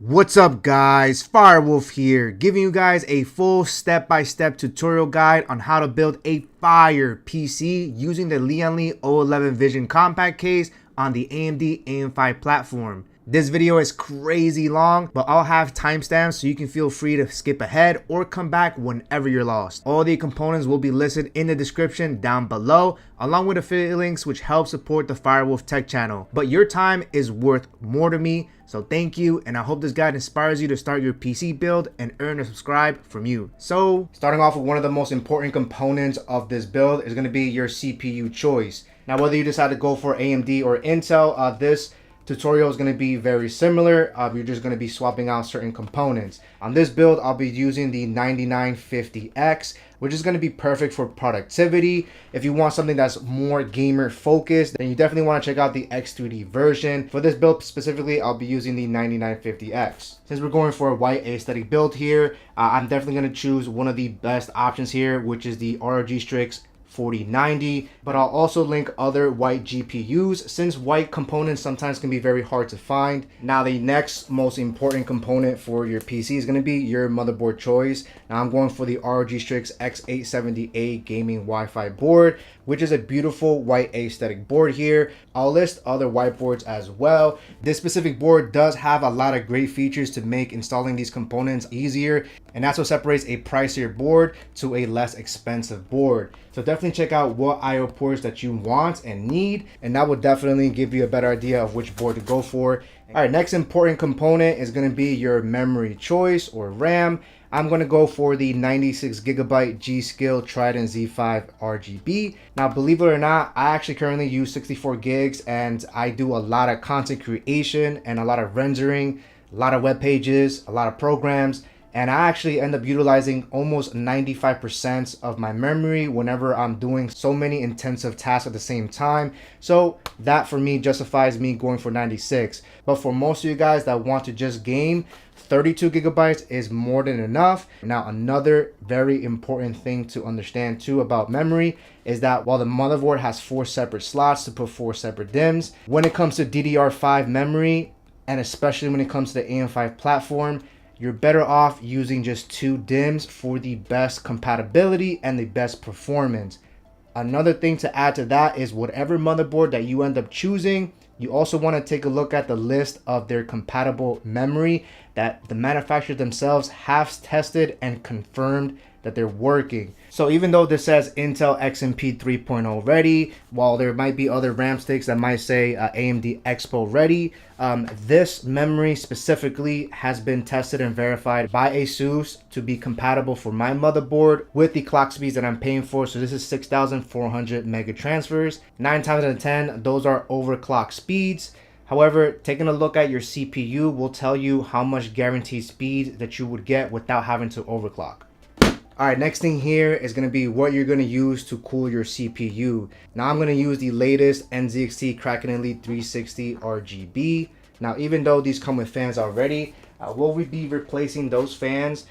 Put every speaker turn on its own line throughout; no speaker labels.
What's up guys, Firewolf here, giving you guys a full step-by-step tutorial guide on how to build a fire PC using the Lian Li O11 Vision compact case on the AMD AM5 platform. This video is crazy long, but I'll have timestamps so you can feel free to skip ahead or come back whenever you're lost. All the components will be listed in the description down below, along with affiliate links which help support the Firewolf Tech channel. But your time is worth more to me, so thank you, and I hope this guide inspires you to start your PC build and earn a subscribe from you. So, starting off with one of the most important components of this build is going to be your CPU choice. Now, whether you decide to go for AMD or Intel, this tutorial is going to be very similar. You're just going to be swapping out certain components. On this build, I'll be using the 9950X, which is going to be perfect for productivity. If you want something that's more gamer focused, then you definitely want to check out the X3D version. For this build specifically, I'll be using the 9950X. Since we're going for a white aesthetic build here, I'm definitely going to choose one of the best options here, which is the ROG Strix 4090, but I'll also link other white GPUs since white components sometimes can be very hard to find. Now, the next most important component for your PC is going to be your motherboard choice. Now, I'm going for the ROG Strix X870A gaming Wi-Fi board, which is a beautiful white aesthetic board here. I'll list other whiteboards as well. This specific board does have a lot of great features to make installing these components easier, and that's what separates a pricier board to a less expensive board. So definitely check out what IO ports that you want and need, and that will definitely give you a better idea of which board to go for. All right, next important component is going to be your memory choice or RAM. I'm going to go for the 96GB G.Skill Trident Z5 RGB. Now, believe it or not, I actually currently use 64 gigs and I do a lot of content creation and a lot of rendering, a lot of web pages, a lot of programs. And I actually end up utilizing almost 95% of my memory whenever I'm doing so many intensive tasks at the same time. So that for me justifies me going for 96. But for most of you guys that want to just game, 32 gigabytes is more than enough. Now, another very important thing to understand too about memory is that while the motherboard has 4 separate slots to put 4 separate DIMMs, when it comes to DDR5 memory, and especially when it comes to the AM5 platform, you're better off using just 2 DIMMs for the best compatibility and the best performance. Another thing to add to that is whatever motherboard that you end up choosing, you also want to take a look at the list of their compatible memory that the manufacturers themselves have tested and confirmed that they're working. So even though this says Intel XMP 3.0 ready, while there might be other RAM sticks that might say AMD Expo ready, this memory specifically has been tested and verified by ASUS to be compatible for my motherboard with the clock speeds that I'm paying for. So this is 6,400 mega transfers. 9 times out of 10, those are overclock speeds. However, taking a look at your CPU will tell you how much guaranteed speed that you would get without having to overclock. All right, next thing here is going to be what you're going to use to cool your CPU. Now, I'm going to use the latest NZXT Kraken Elite 360 RGB. Now, even though these come with fans already, we'll be replacing those fans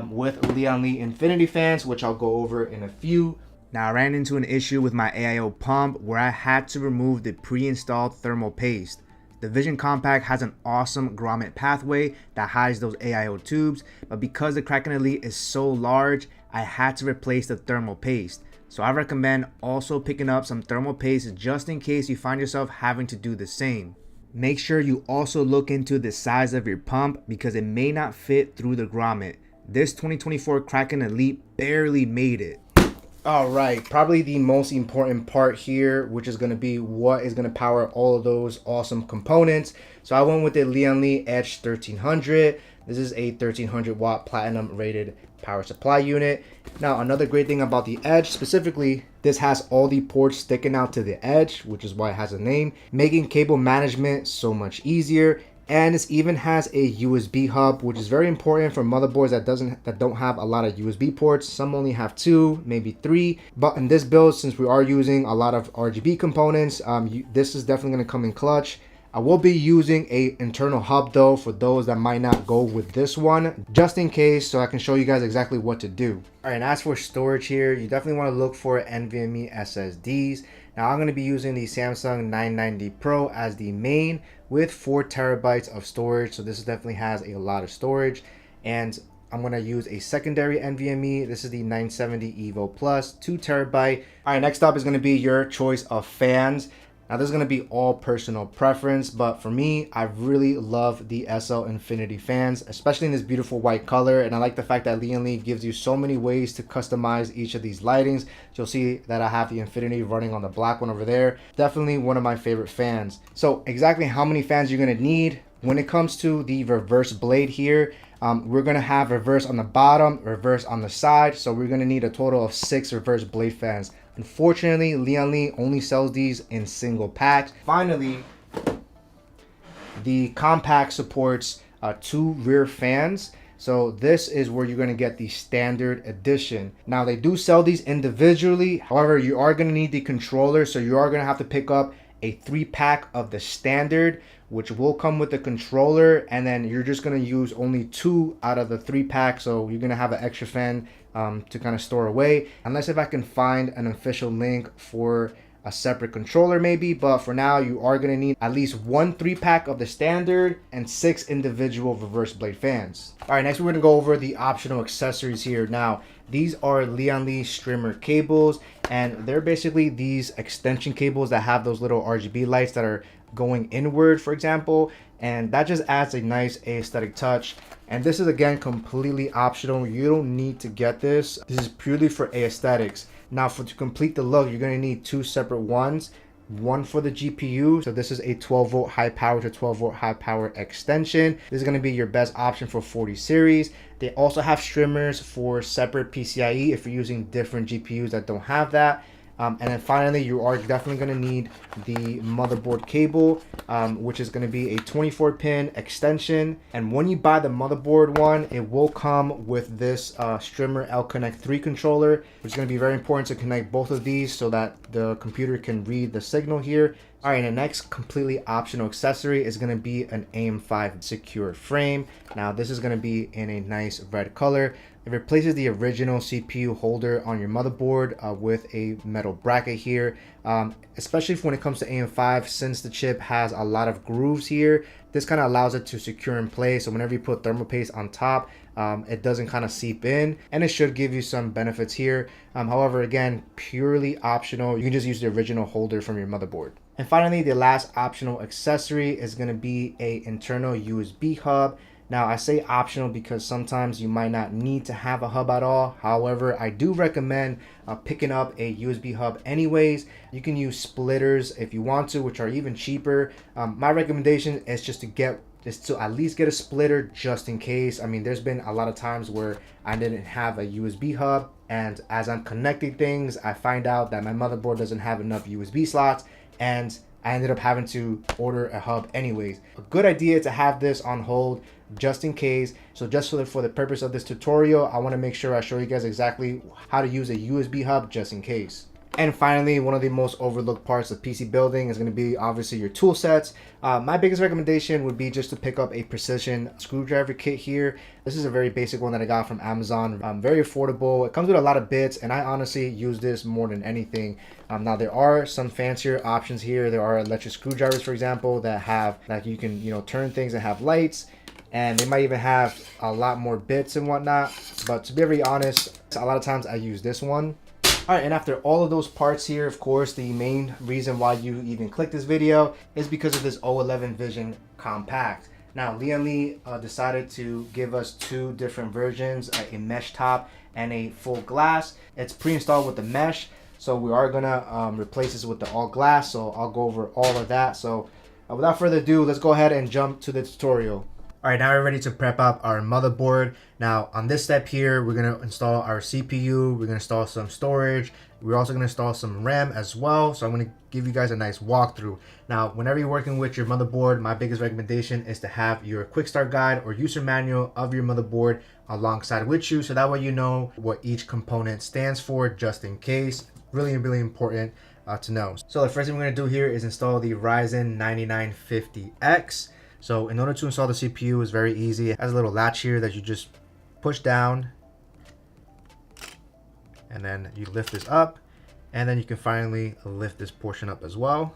with Lian Li Infinity fans, which I'll go over in a few. Now, I ran into an issue with my AIO pump where I had to remove the pre-installed thermal paste. The Vision Compact has an awesome grommet pathway that hides those AIO tubes, but because the Kraken Elite is so large, I had to replace the thermal paste. So I recommend also picking up some thermal paste just in case you find yourself having to do the same. Make sure you also look into the size of your pump because it may not fit through the grommet. This 2024 Kraken Elite barely made it. All right, probably the most important part here, which is going to be what is going to power all of those awesome components. So I went with the Lian Li Edge 1300. This is a 1300 watt platinum rated power supply unit. Now, another great thing about the Edge specifically, this has all the ports sticking out to the edge, which is why it has a name, making cable management so much easier. And this even has a USB hub, which is very important for motherboards that don't have a lot of USB ports. Some only have 2, maybe 3. But in this build, since we are using a lot of RGB components, this is definitely going to come in clutch. I will be using a internal hub though for those that might not go with this one, just in case, so I can show you guys exactly what to do. All right, and as for storage here, you definitely want to look for NVMe SSDs. Now I'm going to be using the Samsung 990 Pro as the main, with 4 terabytes of storage. So this definitely has a lot of storage. And I'm going to use a secondary NVMe. This is the 970 Evo Plus, 2 terabyte. All right, next up is going to be your choice of fans. Now this is going to be all personal preference, but for me, I really love the SL Infinity fans, especially in this beautiful white color. And I like the fact that Lian Li gives you so many ways to customize each of these lightings. You'll see that I have the Infinity running on the black one over there. Definitely one of my favorite fans. So exactly how many fans you're going to need when it comes to the reverse blade here. We're going to have reverse on the bottom, reverse on the side. So we're going to need a total of 6 reverse blade fans. Unfortunately, Lian Li only sells these in single packs. Finally, the compact supports 2 rear fans. So this is where you're going to get the standard edition. Now they do sell these individually. However, you are going to need the controller. So you are going to have to pick up a 3-pack of the standard, which will come with the controller, and then you're just going to use only 2 out of the 3-pack. So you're going to have an extra fan to kind of store away, unless if I can find an official link for a separate controller maybe. But for now, you are going to need at least 1 3-pack of the standard and 6 individual reverse blade fans. All right, next we're going to go over the optional accessories here. Now these are Lian Li streamer cables, and they're basically these extension cables that have those little RGB lights that are going inward, for example, and that just adds a nice aesthetic touch. And this is again completely optional. You don't need to get this. This is purely for aesthetics. Now to complete the look, you're going to need 2 separate ones. One for the GPU. So this is a 12 volt high power to 12 volt high power extension. This is going to be your best option for 40 series. They also have streamers for separate PCIe if you're using different GPUs that don't have that. And then finally, you are definitely going to need the motherboard cable, which is going to be a 24-pin extension. And when you buy the motherboard one, it will come with this Strimmer L-Connect 3 controller, which is going to be very important to connect both of these so that the computer can read the signal here. All right, and the next completely optional accessory is going to be an AM5 secure frame. Now this is going to be in a nice red color. It replaces the original CPU holder on your motherboard with a metal bracket here, especially when it comes to AM5, since the chip has a lot of grooves here. This kind of allows it to secure in place, so whenever you put thermal paste on top, it doesn't kind of seep in, and it should give you some benefits here. However, again, purely optional. You can just use the original holder from your motherboard. And finally, the last optional accessory is going to be a internal USB hub. Now I say optional because sometimes you might not need to have a hub at all. However, I do recommend picking up a USB hub anyways. You can use splitters if you want to, which are even cheaper. My recommendation is just to at least get a splitter just in case. I mean, there's been a lot of times where I didn't have a USB hub, and as I'm connecting things, I find out that my motherboard doesn't have enough USB slots, and I ended up having to order a hub anyways. A good idea to have this on hold just in case. So just for the purpose of this tutorial, I want to make sure I show you guys exactly how to use a USB hub just in case. And finally, one of the most overlooked parts of PC building is going to be obviously your tool sets. My biggest recommendation would be just to pick up a precision screwdriver kit here. This is a very basic one that I got from Amazon. Very affordable. It comes with a lot of bits, and I honestly use this more than anything. Now there are some fancier options here. There are electric screwdrivers, for example, that you can turn things and have lights. And they might even have a lot more bits and whatnot. But to be very honest, a lot of times I use this one. All right, and after all of those parts here, of course, the main reason why you even click this video is because of this O11 Vision Compact. Now, Lian Li decided to give us 2 different versions, a mesh top and a full glass. It's pre-installed with the mesh, so we are gonna replace this with the all glass, so I'll go over all of that. So without further ado, let's go ahead and jump to the tutorial. All right, now we're ready to prep up our motherboard. Now on this step here, we're gonna install our CPU, we're gonna install some storage, we're also gonna install some RAM as well. So I'm gonna give you guys a nice walkthrough. Now, whenever you're working with your motherboard, my biggest recommendation is to have your quick start guide or user manual of your motherboard alongside with you, so that way you know what each component stands for just in case. Really, really important to know. So the first thing we're gonna do here is install the Ryzen 9950X. So in order to install the CPU, is very easy. It has a little latch here that you just push down, and then you lift this up, and then you can finally lift this portion up as well.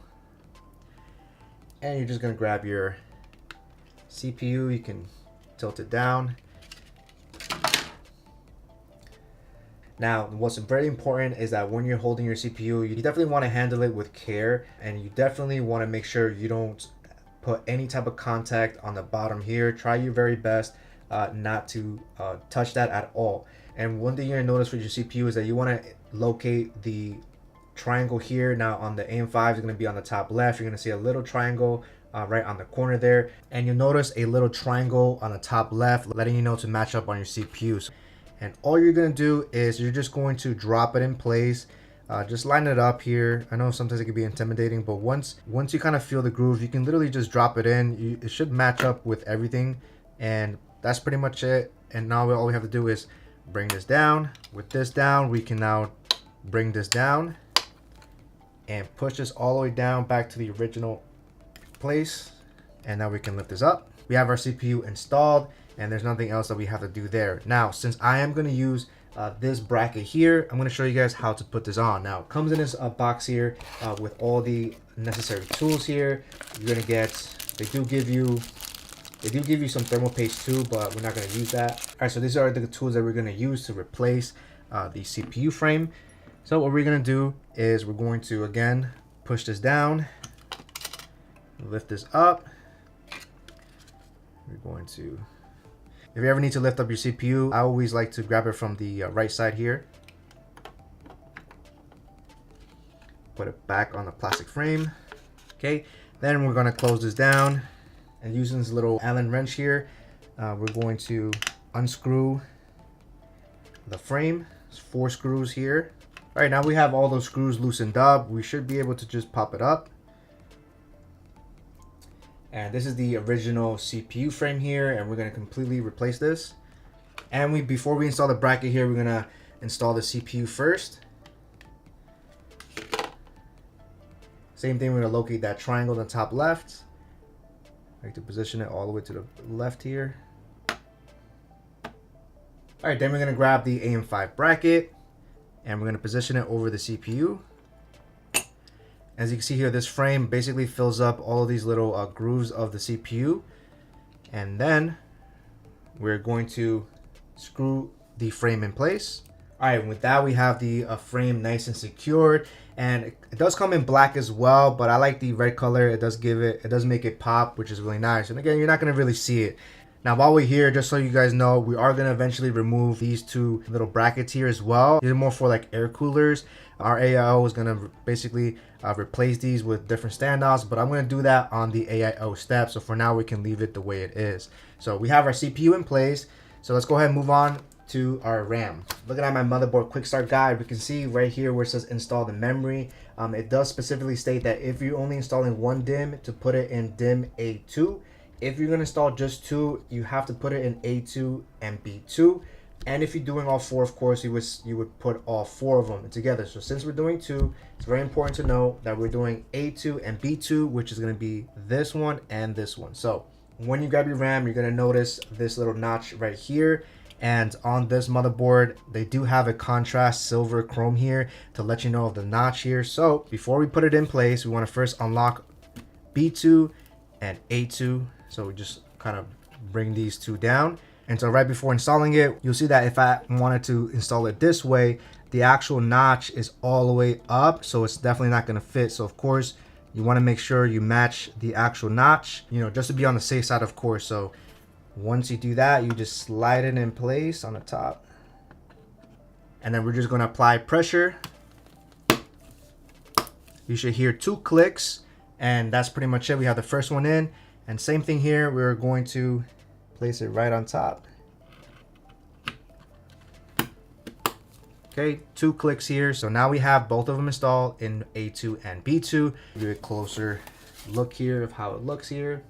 And you're just gonna grab your CPU. You can tilt it down. Now, what's very important is that when you're holding your CPU, you definitely want to handle it with care, and you definitely want to make sure you don't put any type of contact on the bottom here. Try your very best not to touch that at all. And one thing you're gonna notice with your CPU is that you want to locate the triangle here. Now on the AM5 is going to be on the top left. You're going to see a little triangle right on the corner there, and you'll notice a little triangle on the top left letting you know to match up on your CPU. And all you're going to do is you're just going to drop it in place. Just line it up here. I know sometimes it can be intimidating, but once you kind of feel the groove, you can literally just drop it in. It should match up with everything, and that's pretty much it. And now all we have to do is bring this down. With this down, we can now bring this down and push this all the way down back to the original place. And now we can lift this up. We have our CPU installed, and there's nothing else that we have to do there. Now, since I am going to use this bracket here, I'm going to show you guys how to put this on. Now, it comes in this box here with all the necessary tools here. You're going to get, they do give you some thermal paste too, but we're not going to use that. All right, so these are the tools that we're going to use to replace the CPU frame. So what we're going to do is we're going to, again, push this down, lift this up. We're going to, if you ever need to lift up your CPU, I always like to grab it from the right side here. Put it back on the plastic frame. Okay, then we're going to close this down, and using this little Allen wrench here, we're going to unscrew the frame. There's 4 screws here. All right, now we have all those screws loosened up. We should be able to just pop it up. And this is the original CPU frame here, and we're going to completely replace this. And before we install the bracket here, we're going to install the CPU first. Same thing, we're going to locate that triangle on the top left. I like to position it all the way to the left here. All right, then we're going to grab the AM5 bracket, and we're going to position it over the CPU. As you can see here, this frame basically fills up all of these little grooves of the CPU. And then we're going to screw the frame in place. All right, with that, we have the frame nice and secured. And it does come in black as well, but I like the red color. It does make it pop, which is really nice. And again, you're not going to really see it. Now, while we're here, just so you guys know, we are going to eventually remove these 2 little brackets here as well. These are more for like air coolers. Our AIO is going to basically replace these with different standoffs, but I'm going to do that on the AIO step. So for now, we can leave it the way it is. So we have our CPU in place. So let's go ahead and move on to our RAM. Looking at my motherboard quick start guide, we can see right here where it says install the memory. It does specifically state that if you're only installing 1 DIMM, to put it in DIMM A2. If you're going to install just 2, you have to put it in A2 and B2. And if you're doing all 4, of course, you would put all 4 of them together. So since we're doing 2, it's very important to know that we're doing A2 and B2, which is going to be this one and this one. So when you grab your RAM, you're going to notice this little notch right here. And on this motherboard, they do have a contrast silver chrome here to let you know of the notch here. So before we put it in place, we want to first unlock B2 and A2. So we just kind of bring these 2 down. And so right before installing it, you'll see that if I wanted to install it this way, the actual notch is all the way up. So it's definitely not going to fit. So of course, you want to make sure you match the actual notch, just to be on the safe side, of course. So once you do that, you just slide it in place on the top. And then we're just going to apply pressure. You should hear 2 clicks, and that's pretty much it. We have the first one in. And same thing here, we're going to place it right on top. Okay, 2 clicks here. So now we have both of them installed in A2 and B2. Give you a closer look here of how it looks here.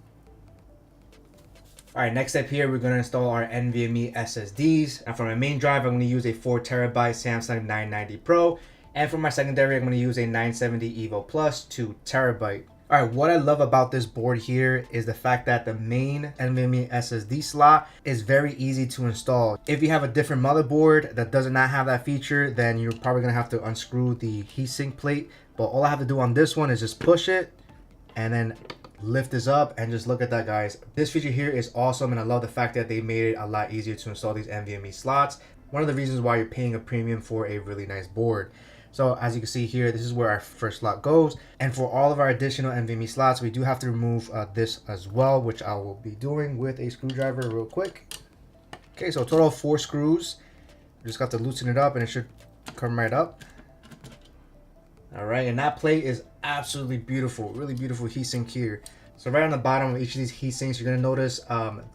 All right, next step here, we're going to install our NVMe SSDs. And for my main drive, I'm going to use a 4 terabyte Samsung 990 Pro. And for my secondary, I'm going to use a 970 EVO Plus 2 terabyte. All right, what I love about this board here is the fact that the main NVMe SSD slot is very easy to install. If you have a different motherboard that does not have that feature, then you're probably gonna have to unscrew the heatsink plate. But all I have to do on this one is just push it and then lift this up and just look at that, guys. This feature here is awesome, and I love the fact that they made it a lot easier to install these NVMe slots. One of the reasons why you're paying a premium for a really nice board. So as you can see here, this is where our first slot goes. And for all of our additional NVMe slots, we do have to remove this as well, which I will be doing with a screwdriver real quick. Okay, so a total of 4 screws. You just got to loosen it up and it should come right up. All right, and that plate is absolutely beautiful, really beautiful heatsink here. So right on the bottom of each of these heat sinks, you're going to notice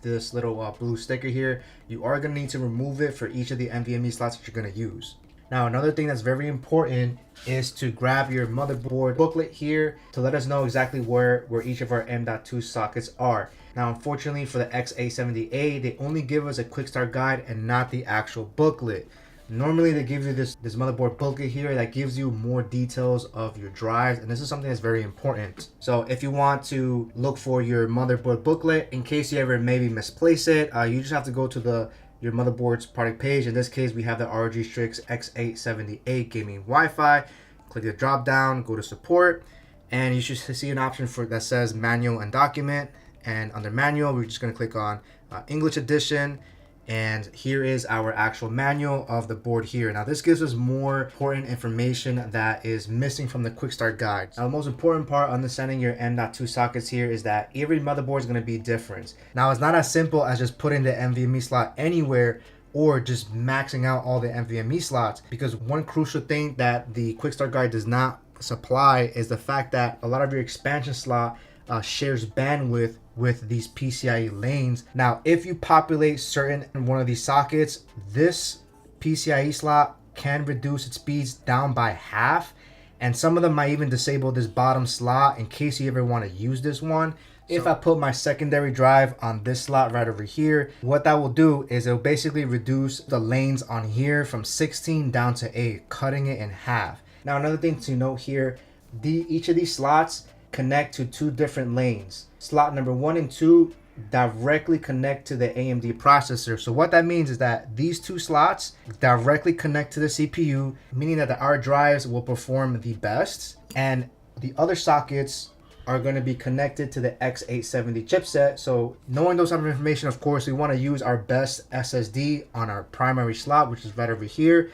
this little blue sticker here. You are going to need to remove it for each of the NVMe slots that you're going to use. Now, another thing that's very important is to grab your motherboard booklet here to let us know exactly where each of our M.2 sockets are. Now, unfortunately for the X870A, they only give us a quick start guide and not the actual booklet. Normally they give you this motherboard booklet here that gives you more details of your drives, and this is something that's very important. So if you want to look for your motherboard booklet, in case you ever maybe misplace it, you just have to go to your motherboard's product page. In this case, we have the ROG Strix X870A gaming Wi-Fi. Click the drop down, go to support, and you should see an option for that says manual and document. And under manual, we're just going to click on English edition. And here is our actual manual of the board here. Now this gives us more important information that is missing from the quick start guide. Now the most important part understanding your M.2 sockets here is that every motherboard is going to be different. Now it's not as simple as just putting the NVMe slot anywhere or just maxing out all the NVMe slots, because one crucial thing that the quick start guide does not supply is the fact that a lot of your expansion slot shares bandwidth with these PCIe lanes. Now, if you populate certain one of these sockets, this PCIe slot can reduce its speeds down by half, and some of them might even disable this bottom slot in case you ever want to use this one. If I put my secondary drive on this slot right over here, what that will do is it'll basically reduce the lanes on here from 16 down to 8, cutting it in half. Now, another thing to note here, each of these slots connect to 2 different lanes. Slot number 1 and 2 directly connect to the AMD processor. So what that means is that these 2 slots directly connect to the CPU, meaning that our drives will perform the best, and the other sockets are going to be connected to the X870 chipset. So knowing those type of information, of course, we want to use our best SSD on our primary slot, which is right over here.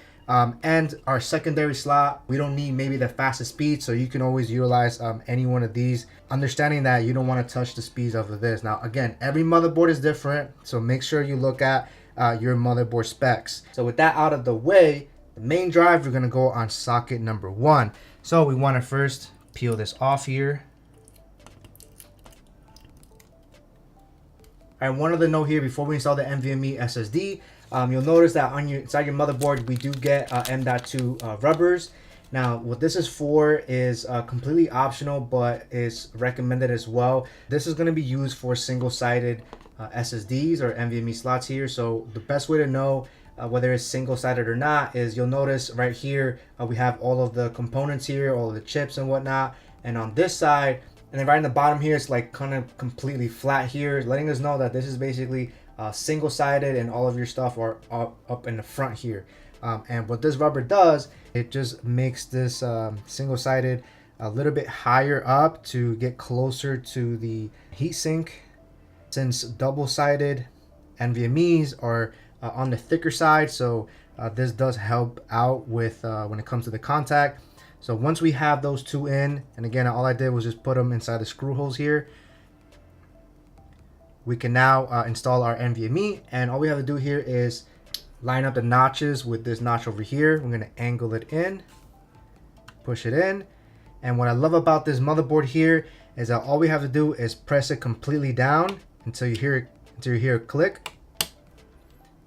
And our secondary slot, we don't need maybe the fastest speed, so you can always utilize any one of these, understanding that you don't want to touch the speeds of this. Now again, every motherboard is different, so make sure you look at your motherboard specs. So with that out of the way, the main drive, we're going to go on socket number 1. So we want to first peel this off here. And one other note here before we install the NVMe SSD, you'll notice that on inside your motherboard, we do get M.2 rubbers. Now, what this is for is completely optional, but is recommended as well. This is going to be used for single-sided SSDs or NVMe slots here. So the best way to know whether it's single-sided or not is you'll notice right here, we have all of the components here, all of the chips and whatnot. And on this side, and then right in the bottom here, it's like kind of completely flat here, letting us know that this is basically single-sided and all of your stuff are up in the front here. And what this rubber does, it just makes this single-sided a little bit higher up to get closer to the heatsink. Since double-sided NVMe's are on the thicker side, so this does help out with when it comes to the contact. So once we have those 2 in, and again, all I did was just put them inside the screw holes here, we can now install our NVMe, and all we have to do here is line up the notches with this notch over here. We're going to angle it in, push it in, and what I love about this motherboard here is that all we have to do is press it completely down until you hear a click,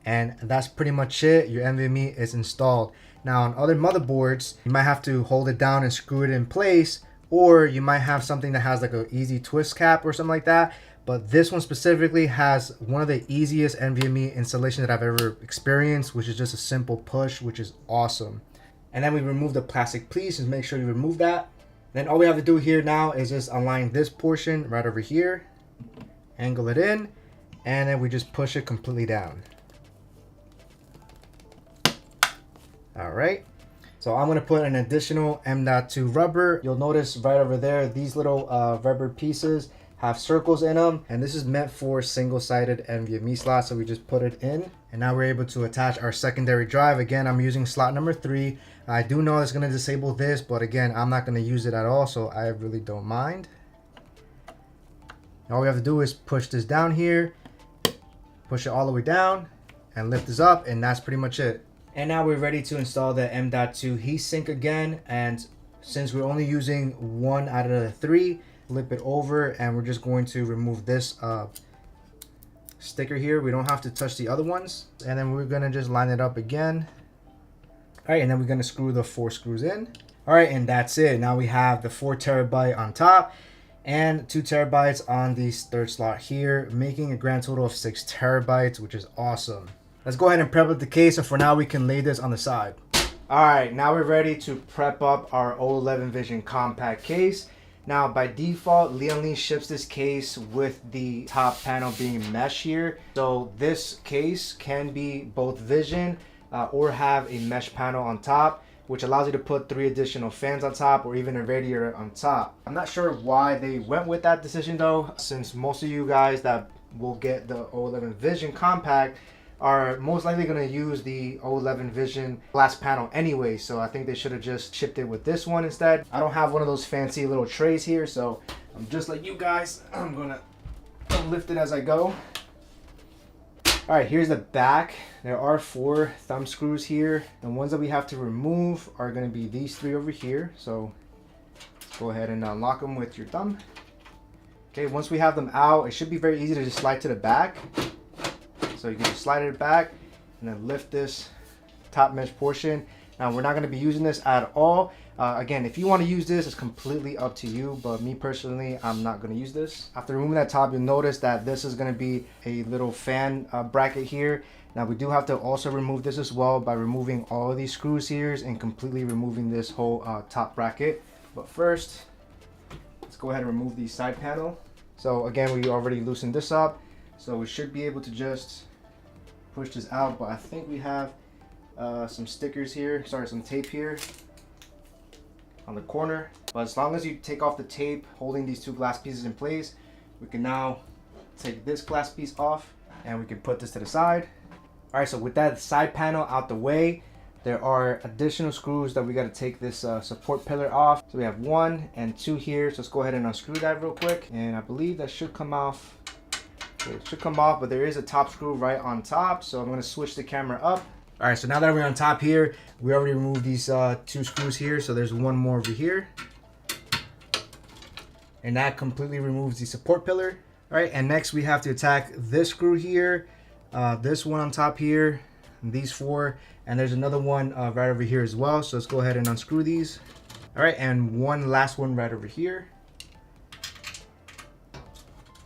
and that's pretty much it. Your NVMe is installed. Now on other motherboards, you might have to hold it down and screw it in place, or you might have something that has like an easy twist cap or something like that. But this one specifically has one of the easiest NVMe installations that I've ever experienced, which is just a simple push, which is awesome. And then we remove the plastic piece, and make sure you remove that. Then all we have to do here now is just align this portion right over here, angle it in, and then we just push it completely down. All right, so I'm going to put an additional M.2 rubber. You'll notice right over there, these little rubber pieces have circles in them, and this is meant for single-sided NVMe slots, so we just put it in, and now we're able to attach our secondary drive. Again, I'm using slot number 3. I do know it's going to disable this, but again, I'm not going to use it at all, so I really don't mind. All we have to do is push this down here, push it all the way down, and lift this up, and that's pretty much it. And now we're ready to install the M.2 heatsink again, and since we're only using 1 out of the 3, flip it over, and we're just going to remove this sticker here. We don't have to touch the other ones, and then we're gonna just line it up again. All right, and then we're gonna screw the 4 screws in. All right, and that's it. Now we have the 4 terabyte on top and 2 terabytes on the third slot here, making a grand total of 6 terabytes, which is awesome. Let's go ahead and prep up the case, so for now we can lay this on the side. All right, now we're ready to prep up our O11 Vision compact case. Now by default, Lian Li ships this case with the top panel being mesh here. So this case can be both Vision or have a mesh panel on top, which allows you to put 3 additional fans on top or even a radiator on top. I'm not sure why they went with that decision though, since most of you guys that will get the O11 Vision compact are most likely going to use the O11 Vision glass panel anyway, so I think they should have just shipped it with this one instead. I don't have one of those fancy little trays here, so I'm just like you guys. I'm gonna lift it as I go. All right, here's the back. There are 4 thumb screws here. The ones that we have to remove are going to be these 3 over here, so let's go ahead and unlock them with your thumb. Okay, once we have them out, it should be very easy to just slide to the back. So you can just slide it back and then lift this top mesh portion. Now we're not going to be using this at all. Again, if you want to use this, it's completely up to you, but me personally, I'm not going to use this. After removing that top, you'll notice that this is going to be a little fan bracket here. Now we do have to also remove this as well by removing all of these screws here and completely removing this whole top bracket. But first, let's go ahead and remove the side panel. So again, we already loosened this up, so we should be able to just push this out, but I think we have some stickers here, some tape here on the corner. But as long as you take off the tape holding these 2 glass pieces in place, we can now take this glass piece off and we can put this to the side. All right, so with that side panel out the way, there are additional screws that we got to take this support pillar off. So we have 1 and 2 here, so let's go ahead and unscrew that real quick, and I believe that should come off. It should come off, but there is a top screw right on top, so I'm going to switch the camera up. All right, so now that we're on top here, we already removed these 2 screws here, so there's 1 more over here, and that completely removes the support pillar. All right, and next we have to attack this screw here, this one on top here, and these 4, and there's another one right over here as well. So let's go ahead and unscrew these. All right, and one last one right over here.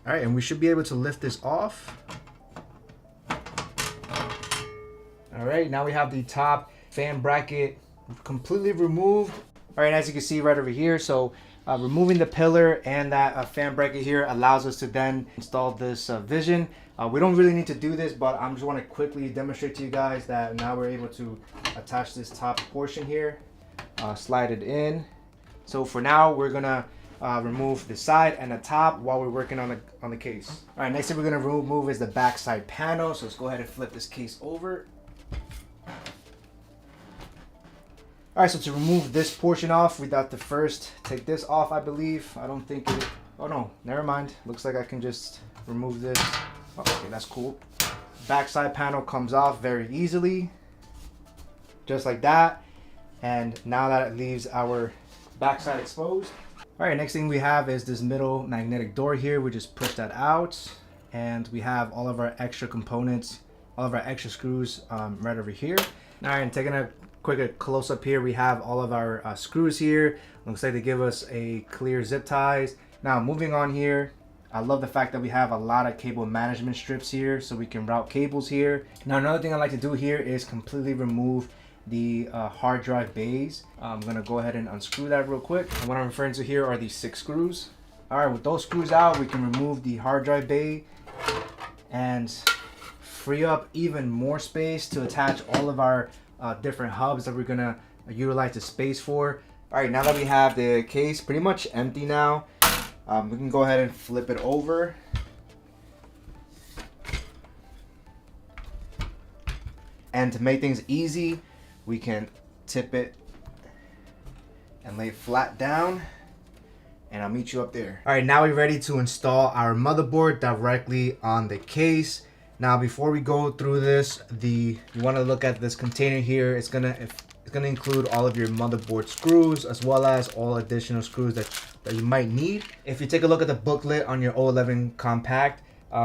All right, and we should be able to lift this off. All right, now we have the top fan bracket completely removed. All right, as you can see right over here, so removing the pillar and that fan bracket here allows us to then install this Vision. We don't really need to do this, but I just want to quickly demonstrate to you guys that now we're able to attach this top portion here, slide it in. So for now, we're gonna remove the side and the top while we're working on the case. All right, next thing we're gonna remove is the back side panel. So let's go ahead and flip this case over. All right, so to remove this portion off, we got to first take this off, I believe. I don't think it, oh no, never mind. Looks like I can just remove this. Oh, okay, that's cool. Back side panel comes off very easily, just like that. And now that it leaves our backside exposed. All right, next thing we have is this middle magnetic door here. We just push that out, and we have all of our extra components, all of our extra screws right over here. All right, and taking a quick close up here, we have all of our screws here. Looks like they give us a clear zip ties. Now moving on here, I love the fact that we have a lot of cable management strips here, so we can route cables here. Now another thing I like to do here is completely remove the hard drive bays. I'm gonna go ahead and unscrew that real quick. And what I'm referring to here are these 6 screws. All right, with those screws out, we can remove the hard drive bay and free up even more space to attach all of our different hubs that we're gonna utilize the space for. All right, now that we have the case pretty much empty now, We can go ahead and flip it over. And to make things easy, we can tip it and lay it flat down. And I'll meet you up there. All right, now we're ready to install our motherboard directly on the case. Now, before we go through this, you want to look at this container here. It's gonna include all of your motherboard screws, as well as all additional screws that you might need. If you take a look at the booklet on your O11 Compact,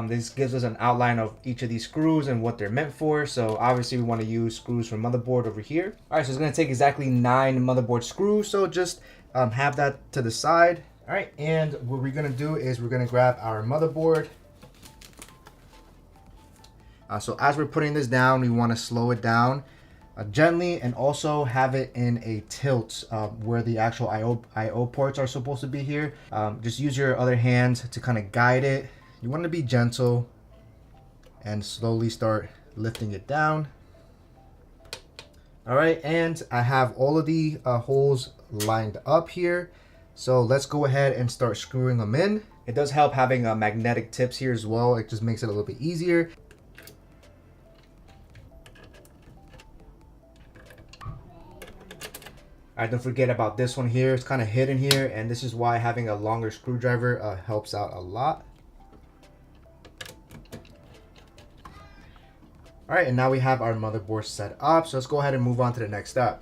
this gives us an outline of each of these screws and what they're meant for. So obviously we want to use screws from motherboard over here. All right, so it's going to take exactly 9 motherboard screws. So just have that to the side. All right, and what we're going to do is we're going to grab our motherboard. So as we're putting this down, we want to slow it down gently, and also have it in a tilt where the actual IO ports are supposed to be here. Just use your other hand to kind of guide it. You want to be gentle and slowly start lifting it down. All right, and I have all of the holes lined up here. So let's go ahead and start screwing them in. It does help having magnetic tips here as well. It just makes it a little bit easier. All right, don't forget about this one here. It's kind of hidden here, and this is why having a longer screwdriver helps out a lot. All right, and now we have our motherboard set up. So let's go ahead and move on to the next step.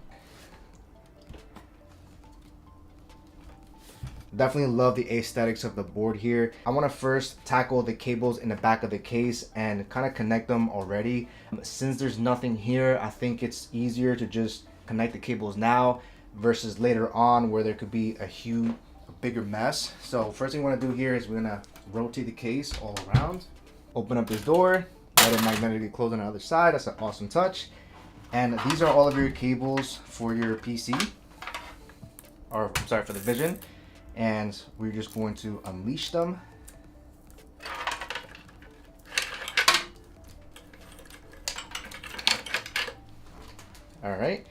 Definitely love the aesthetics of the board here. I want to first tackle the cables in the back of the case and kind of connect them already. Since there's nothing here, I think it's easier to just connect the cables now versus later on where there could be a bigger mess. So first thing we want to do here is we're going to rotate the case all around. Open up this door, let it magnetically close on the other side. That's an awesome touch. And these are all of your cables for your PC, or I'm sorry, for the Vision. And we're just going to unleash them. All right.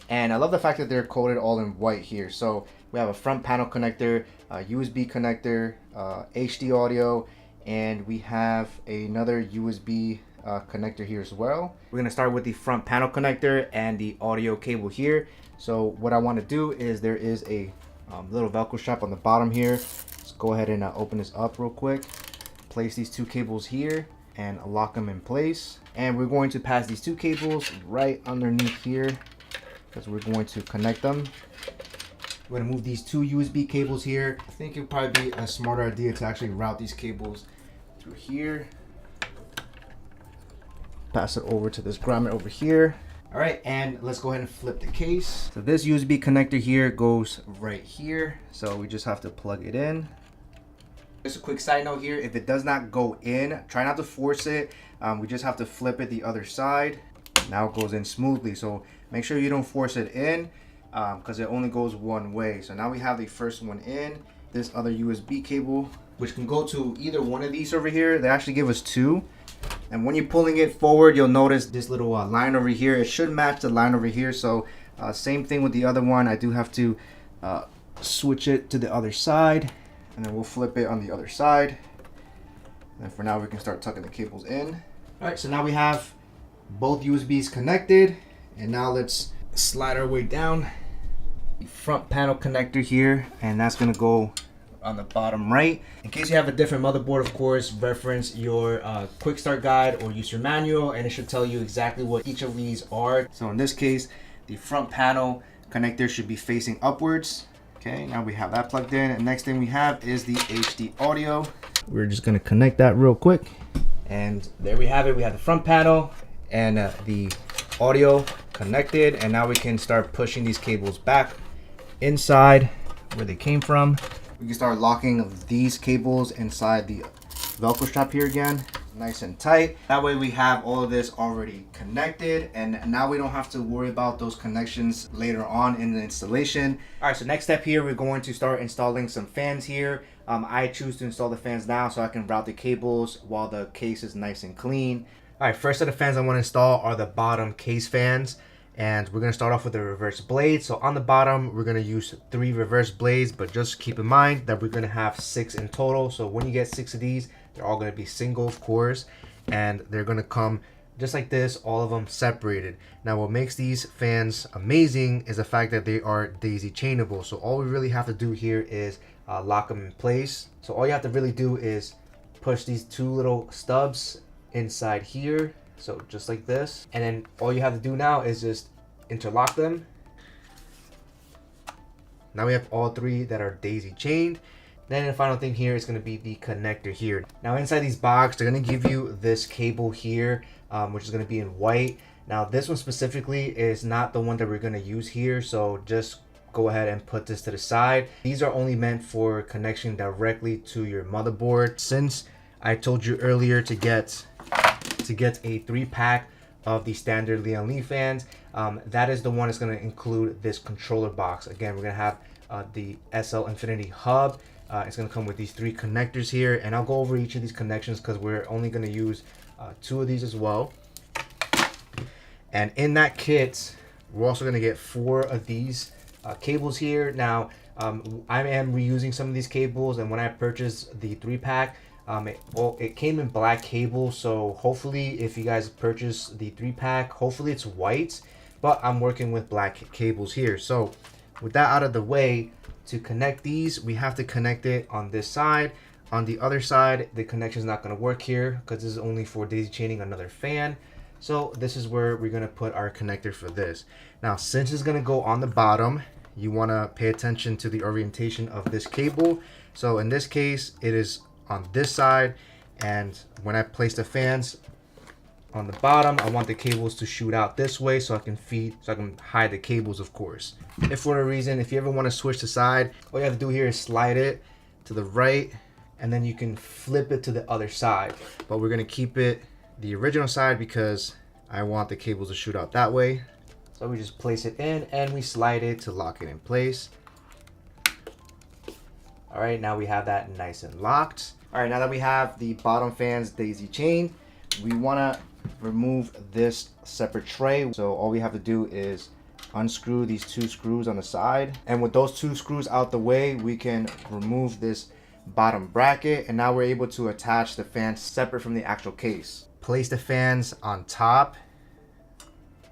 And I love the fact that they're coated all in white here. So we have a front panel connector, a USB connector, HD audio, and we have another USB connector here as well. We're gonna start with the front panel connector and the audio cable here. So what I want to do is there is a little Velcro strap on the bottom here. Let's go ahead and open this up real quick. Place these two cables here and lock them in place. And we're going to pass these two cables right underneath here because we're going to connect them. We're going to move these two USB cables here. I think it would probably be a smarter idea to actually route these cables through here. Pass it over to this grommet over here. All right, and let's go ahead and flip the case. So this USB connector here goes right here. So we just have to plug it in. Just a quick side note here, if it does not go in, try not to force it. We just have to flip it the other side. Now it goes in smoothly. So make sure you don't force it in because it only goes one way. So now we have the first one in. This other USB cable, which can go to either one of these over here. They actually give us two. And when you're pulling it forward, you'll notice this little line over here. It should match the line over here. So same thing with the other one. I do have to switch it to the other side, and then we'll flip it on the other side. And for now, we can start tucking the cables in. All right, so now we have both USBs connected. And now let's slide our way down the front panel connector here. And that's gonna go on the bottom right. In case you have a different motherboard, of course, reference your quick start guide or use your manual, and it should tell you exactly what each of these are. So in this case, the front panel connector should be facing upwards. Okay, now we have that plugged in. And next thing we have is the HD audio. We're just gonna connect that real quick. And there we have it. We have the front panel and the audio connected. And now we can start pushing these cables back inside where they came from. We can start locking these cables inside the Velcro strap here again, nice and tight. That way we have all of this already connected, and now we don't have to worry about those connections later on in the installation. All right, so next step here, we're going to start installing some fans here. I choose to install the fans now so I can route the cables while the case is nice and clean. All right, first of the fans I want to install are the bottom case fans. And we're gonna start off with the reverse blade. So on the bottom, we're gonna use 3 reverse blades, but just keep in mind that we're gonna have 6 in total. So when you get 6 of these, they're all gonna be single, of course, and they're gonna come just like this, all of them separated. Now what makes these fans amazing is the fact that they are daisy chainable. So all we really have to do here is lock them in place. So all you have to really do is push these 2 little stubs inside here, so just like this, and then all you have to do now is just interlock them. Now we have all 3 that are daisy chained. Then the final thing here is going to be the connector here. Now inside these box, they're going to give you this cable here, which is going to be in white. Now this one specifically is not the one that we're going to use here, so just go ahead and put this to the side. These are only meant for connection directly to your motherboard. Since I told you earlier to get a 3-pack of the standard Lian Li fans, that is the one that's going to include this controller box. Again, we're going to have the SL Infinity hub. It's going to come with these 3 connectors here, and I'll go over each of these connections because we're only going to use 2 of these as well. And in that kit, we're also going to get 4 of these cables here. Now, I am reusing some of these cables, and when I purchased the 3-pack, it came in black cable, so hopefully if you guys purchase the 3-pack, hopefully it's white, but I'm working with black cables here. So with that out of the way, to connect these, we have to connect it on this side. On the other side, the connection is not going to work here because this is only for daisy chaining another fan. So this is where we're going to put our connector for this. Now, since it's going to go on the bottom, you want to pay attention to the orientation of this cable. So in this case, it is on this side, and when I place the fans on the bottom, I want the cables to shoot out this way so I can hide the cables, of course. If for a reason, if you ever want to switch the side, all you have to do here is slide it to the right, and then you can flip it to the other side. But we're gonna keep it the original side because I want the cables to shoot out that way. So we just place it in and we slide it to lock it in place. All right, now we have that nice and locked. All right, now that we have the bottom fans daisy chained, we wanna remove this separate tray. So all we have to do is unscrew these 2 screws on the side. And with those 2 screws out the way, we can remove this bottom bracket. And now we're able to attach the fans separate from the actual case. Place the fans on top,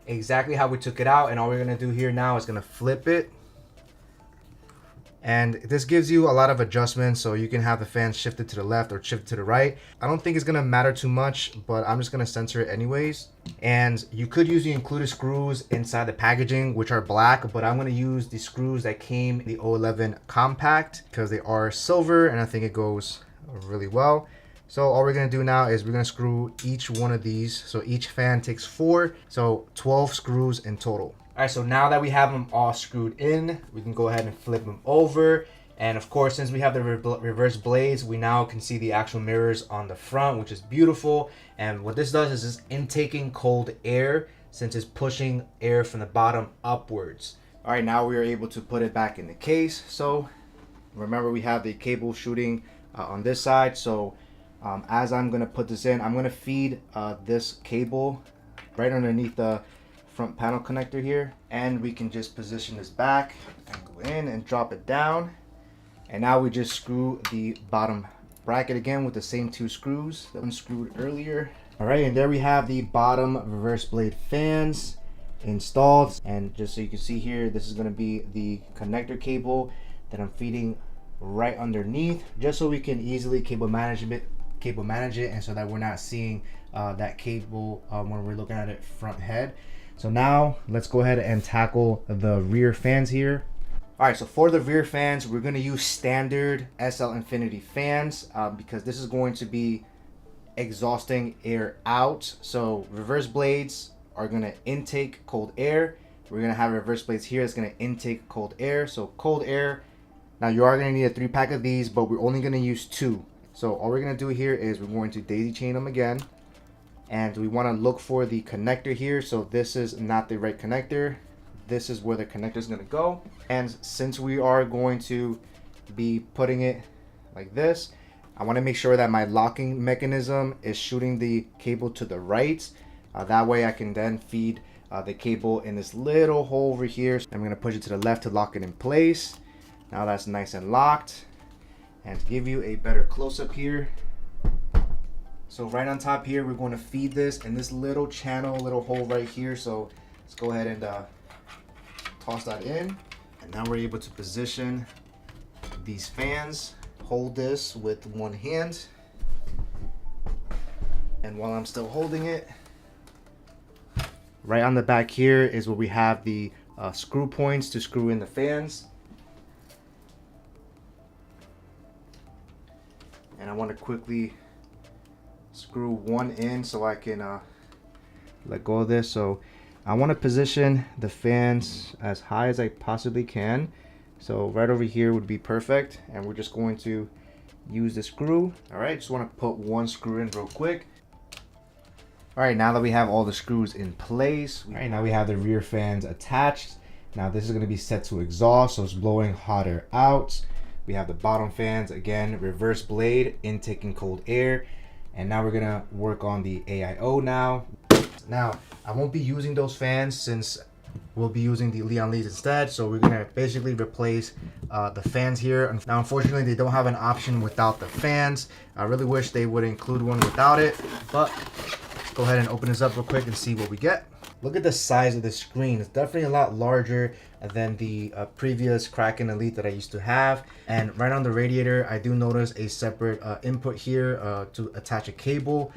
exactly how we took it out. And all we're gonna do here now is gonna flip it. And this gives you a lot of adjustments, so you can have the fans shifted to the left or shifted to the right. I don't think it's gonna matter too much, but I'm just gonna censor it anyways. And you could use the included screws inside the packaging, which are black, but I'm gonna use the screws that came in the O11 compact because they are silver and I think it goes really well. So all we're gonna do now is we're gonna screw each one of these. So each fan takes 4, so 12 screws in total. All right, so now that we have them all screwed in, we can go ahead and flip them over. And of course, since we have the reverse blades, we now can see the actual mirrors on the front, which is beautiful. And what this does is it's intaking cold air since it's pushing air from the bottom upwards. All right, now we are able to put it back in the case. So remember, we have the cable shooting on this side. So as I'm gonna put this in, I'm gonna feed this cable right underneath the front panel connector here, and we can just position this back and go in and drop it down. And now we just screw the bottom bracket again with the same 2 screws that unscrewed earlier. All right, and there we have the bottom reverse blade fans installed. And just so you can see here, this is going to be the connector cable that I'm feeding right underneath, just so we can easily cable manage it, and so that we're not seeing that cable when we're looking at it front head. So now let's go ahead and tackle the rear fans here. All right, so for the rear fans, we're gonna use standard SL Infinity fans because this is going to be exhausting air out. So reverse blades are gonna intake cold air. We're gonna have reverse blades here that's gonna intake cold air. So cold air. Now you are gonna need a 3-pack of these, but we're only gonna use 2. So all we're gonna do here is we're going to daisy chain them again. And we want to look for the connector here. So this is not the right connector. This is where the connector is going to go. And since we are going to be putting it like this, I want to make sure that my locking mechanism is shooting the cable to the right. That way I can then feed the cable in this little hole over here. I'm gonna push it to the left to lock it in place. Now that's nice and locked. And to give you a better close-up here, so right on top here, we're going to feed this in this little channel, little hole right here. So let's go ahead and toss that in. And now we're able to position these fans. Hold this with one hand. And while I'm still holding it, right on the back here is where we have the screw points to screw in the fans. And I want to quickly screw one in so I can let go of this. So I want to position the fans as high as I possibly can. So right over here would be perfect. And we're just going to use the screw. All right, just want to put one screw in real quick. All right, now that we have all the screws in place, all right, now we have the rear fans attached. Now this is going to be set to exhaust, so it's blowing hot air out. We have the bottom fans, again, reverse blade, intaking cold air. And now we're gonna work on the AIO now. Now, I won't be using those fans since we'll be using the Lian Li's instead. So we're gonna basically replace the fans here. Now, unfortunately, they don't have an option without the fans. I really wish they would include one without it, but let's go ahead and open this up real quick and see what we get. Look at the size of the screen. It's definitely a lot larger than the previous Kraken Elite that I used to have. And right on the radiator, I do notice a separate input here to attach a cable,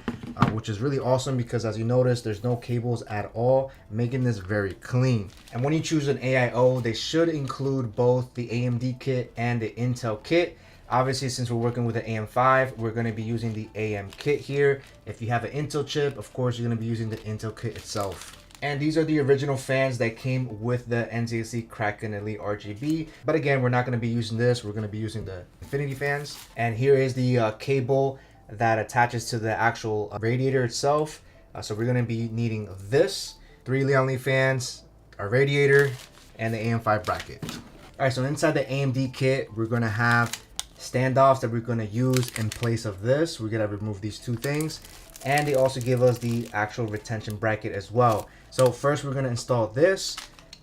which is really awesome because as you notice, there's no cables at all, making this very clean. And when you choose an AIO, they should include both the AMD kit and the Intel kit. Obviously, since we're working with the AM5, we're going to be using the AM kit here. If you have an Intel chip, of course, you're going to be using the Intel kit itself. And these are the original fans that came with the NZXT Kraken Elite RGB. But again, we're not going to be using this. We're going to be using the Infinity fans. And here is the cable that attaches to the actual radiator itself. So we're going to be needing this, 3 Lian Li fans, a radiator, and the AM5 bracket. All right, so inside the AMD kit, we're going to have standoffs that we're going to use in place of this. We're going to remove these two things. And they also give us the actual retention bracket as well. So first we're going to install this,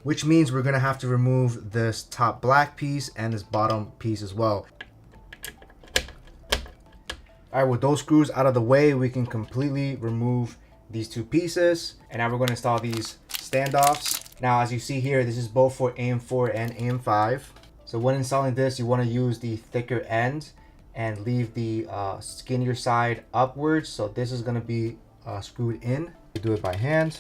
which means we're going to have to remove this top black piece and this bottom piece as well. All right, with those screws out of the way, we can completely remove these two pieces. And now we're going to install these standoffs. Now, as you see here, this is both for AM4 and AM5. So when installing this, you want to use the thicker end and leave the skinnier side upwards. So this is going to be screwed in. You do it by hand.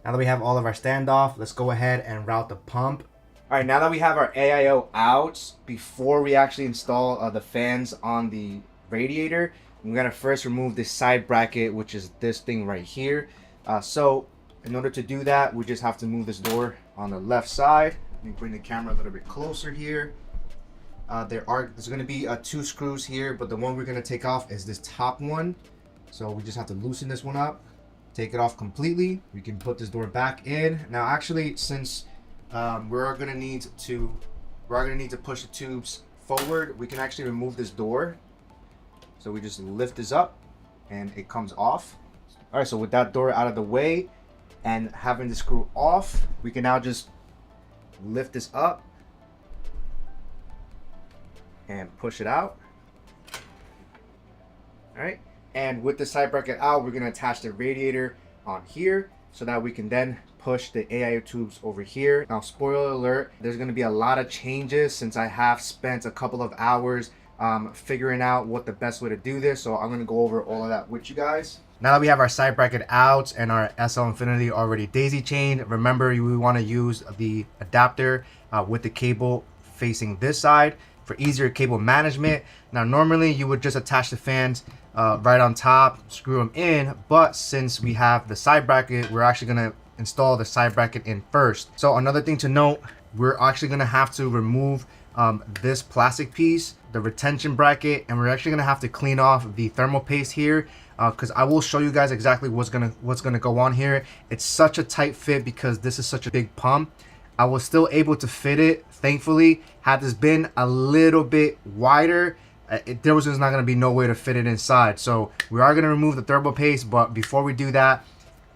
Now that we have all of our standoff, let's go ahead and route the pump. All right, now that we have our AIO out, before we actually install the fans on the radiator, we're gonna first remove this side bracket, which is this thing right here. So in order to do that, we just have to move this door on the left side. Let me bring the camera a little bit closer here. There's gonna be 2 screws here, but the one we're gonna take off is this top one. So we just have to loosen this one up. Take it off completely. We can put this door back in. Now, actually, since we're gonna need to push the tubes forward, we can actually remove this door. So we just lift this up, and it comes off. All right. So with that door out of the way, and having the screw off, we can now just lift this up and push it out. All right. And with the side bracket out, we're going to attach the radiator on here so that we can then push the AIO tubes over here. Now, spoiler alert, there's going to be a lot of changes since I have spent a couple of hours figuring out what the best way to do this. So I'm going to go over all of that with you guys. Now that we have our side bracket out and our SL Infinity already daisy chained, remember we want to use the adapter with the cable facing this side for easier cable management. Now, normally you would just attach the fans right on top, screw them in, but since we have the side bracket, we're actually going to install the side bracket in first. So another thing to note, we're actually going to have to remove this plastic piece, the retention bracket, and we're actually going to have to clean off the thermal paste here, because I will show you guys exactly what's gonna go on here. It's such a tight fit because this is such a big pump. I was still able to fit it, thankfully. Had this been a little bit wider, there was just not going to be no way to fit it inside. So we are going to remove the thermal paste, but before we do that,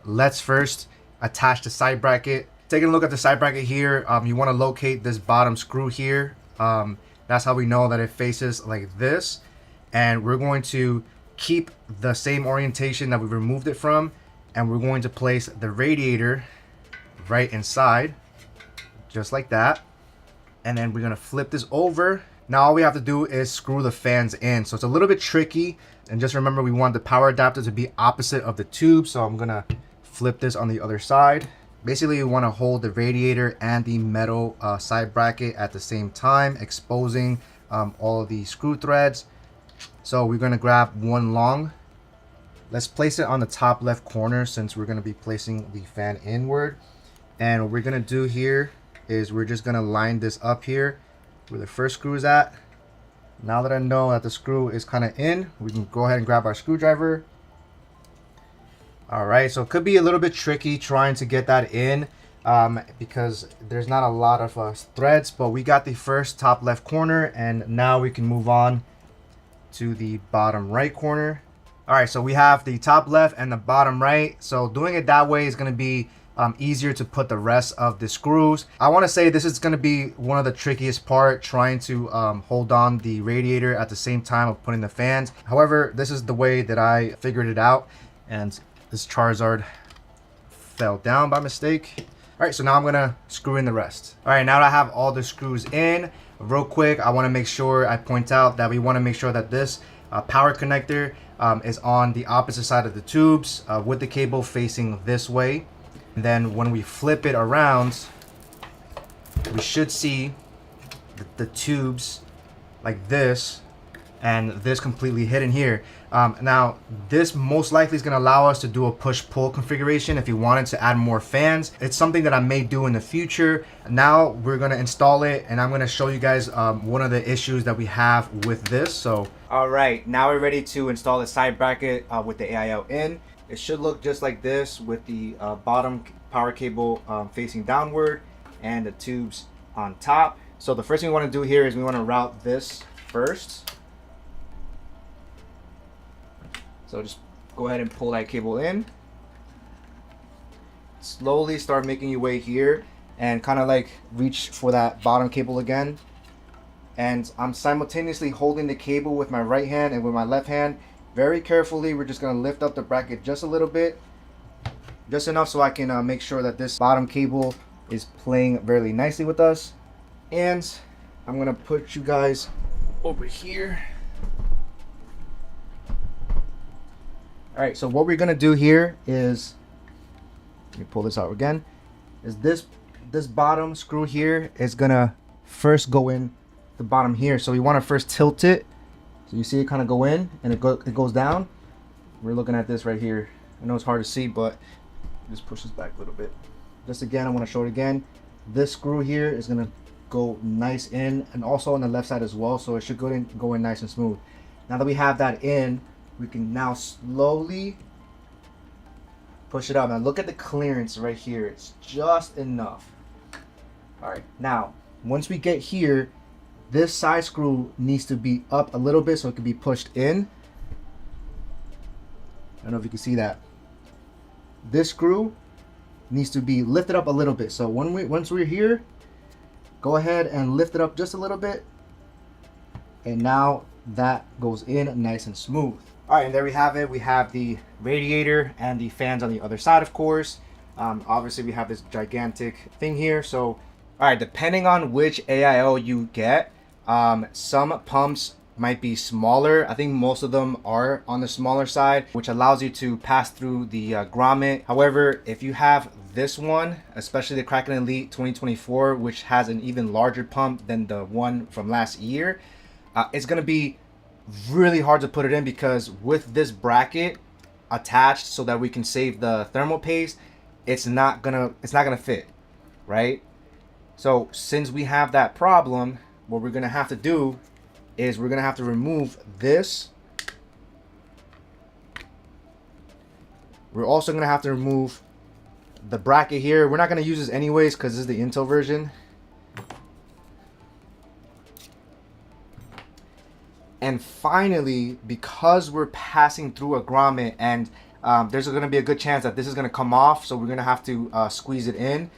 let's first attach the side bracket. Taking a look at the side bracket here, you want to locate this bottom screw here. That's how we know that it faces like this. And we're going to keep the same orientation that we removed it from, and we're going to place the radiator right inside, just like that. And then we're going to flip this over. Now all we have to do is screw the fans in. So it's a little bit tricky, and just remember we want the power adapter to be opposite of the tube. So I'm gonna flip this on the other side. Basically, you want to hold the radiator and the metal side bracket at the same time, exposing all of the screw threads. So we're gonna grab one long. Let's place it on the top left corner since we're gonna be placing the fan inward. And what we're gonna do here is we're just gonna line this up here where the first screw is at. Now that I know that the screw is kind of in, we can go ahead and grab our screwdriver. All right, so it could be a little bit tricky trying to get that in because there's not a lot of threads, but we got the first top left corner, and now we can move on to the bottom right corner. All right, so we have the top left and the bottom right. So doing it that way is going to be easier to put the rest of the screws. I want to say this is going to be one of the trickiest part, trying to hold on the radiator at the same time of putting the fans. However, this is the way that I figured it out, and this Charizard fell down by mistake. All right, so now I'm gonna screw in the rest. All right, now that I have all the screws in, real quick, I want to make sure I point out that we want to make sure that this power connector is on the opposite side of the tubes with the cable facing this way. And then when we flip it around, we should see the tubes like this, and this completely hidden here. Now, this most likely is going to allow us to do a push-pull configuration if you wanted to add more fans. It's something that I may do in the future. Now we're going to install it, and I'm going to show you guys one of the issues that we have with this. So, all right, now we're ready to install the side bracket with the AIO in. It should look just like this with the bottom power cable facing downward and the tubes on top. So the first thing we want to do here is we want to route this first. So just go ahead and pull that cable in. Slowly start making your way here and kind of like reach for that bottom cable again. And I'm simultaneously holding the cable with my right hand and with my left hand. Very carefully, we're just going to lift up the bracket just a little bit. Just enough so I can make sure that this bottom cable is playing very nicely with us. And I'm going to put you guys over here. All right, so what we're gonna do here is, let me pull this out again, is this bottom screw here is gonna first go in the bottom here. So we wanna first tilt it. So you see it kind of go in and it goes down. We're looking at this right here. I know it's hard to see, but just push this back a little bit. Just again, I wanna show it again. This screw here is gonna go nice in, and also on the left side as well. So it should go in nice and smooth. Now that we have that in, we can now slowly push it up. Now look at the clearance right here. It's just enough. All right, now once we get here, this side screw needs to be up a little bit so it can be pushed in. I don't know if you can see that. This screw needs to be lifted up a little bit. So once we're here, go ahead and lift it up just a little bit. And now that goes in nice and smooth. All right, and there we have it. We have the radiator and the fans on the other side, of course. Obviously, we have this gigantic thing here. So, all right, depending on which AIO you get, some pumps might be smaller. I think most of them are on the smaller side, which allows you to pass through the grommet. However, if you have this one, especially the Kraken Elite 2024, which has an even larger pump than the one from last year, it's going to be really hard to put it in, because with this bracket attached so that we can save the thermal paste, it's not gonna fit, right? So since we have that problem, what we're gonna have to do is we're gonna have to remove this. We're also gonna have to remove the bracket here. We're not gonna use this anyways because this is the Intel version. And finally, because we're passing through a grommet and there's going to be a good chance that this is going to come off, so we're going to have to squeeze it in.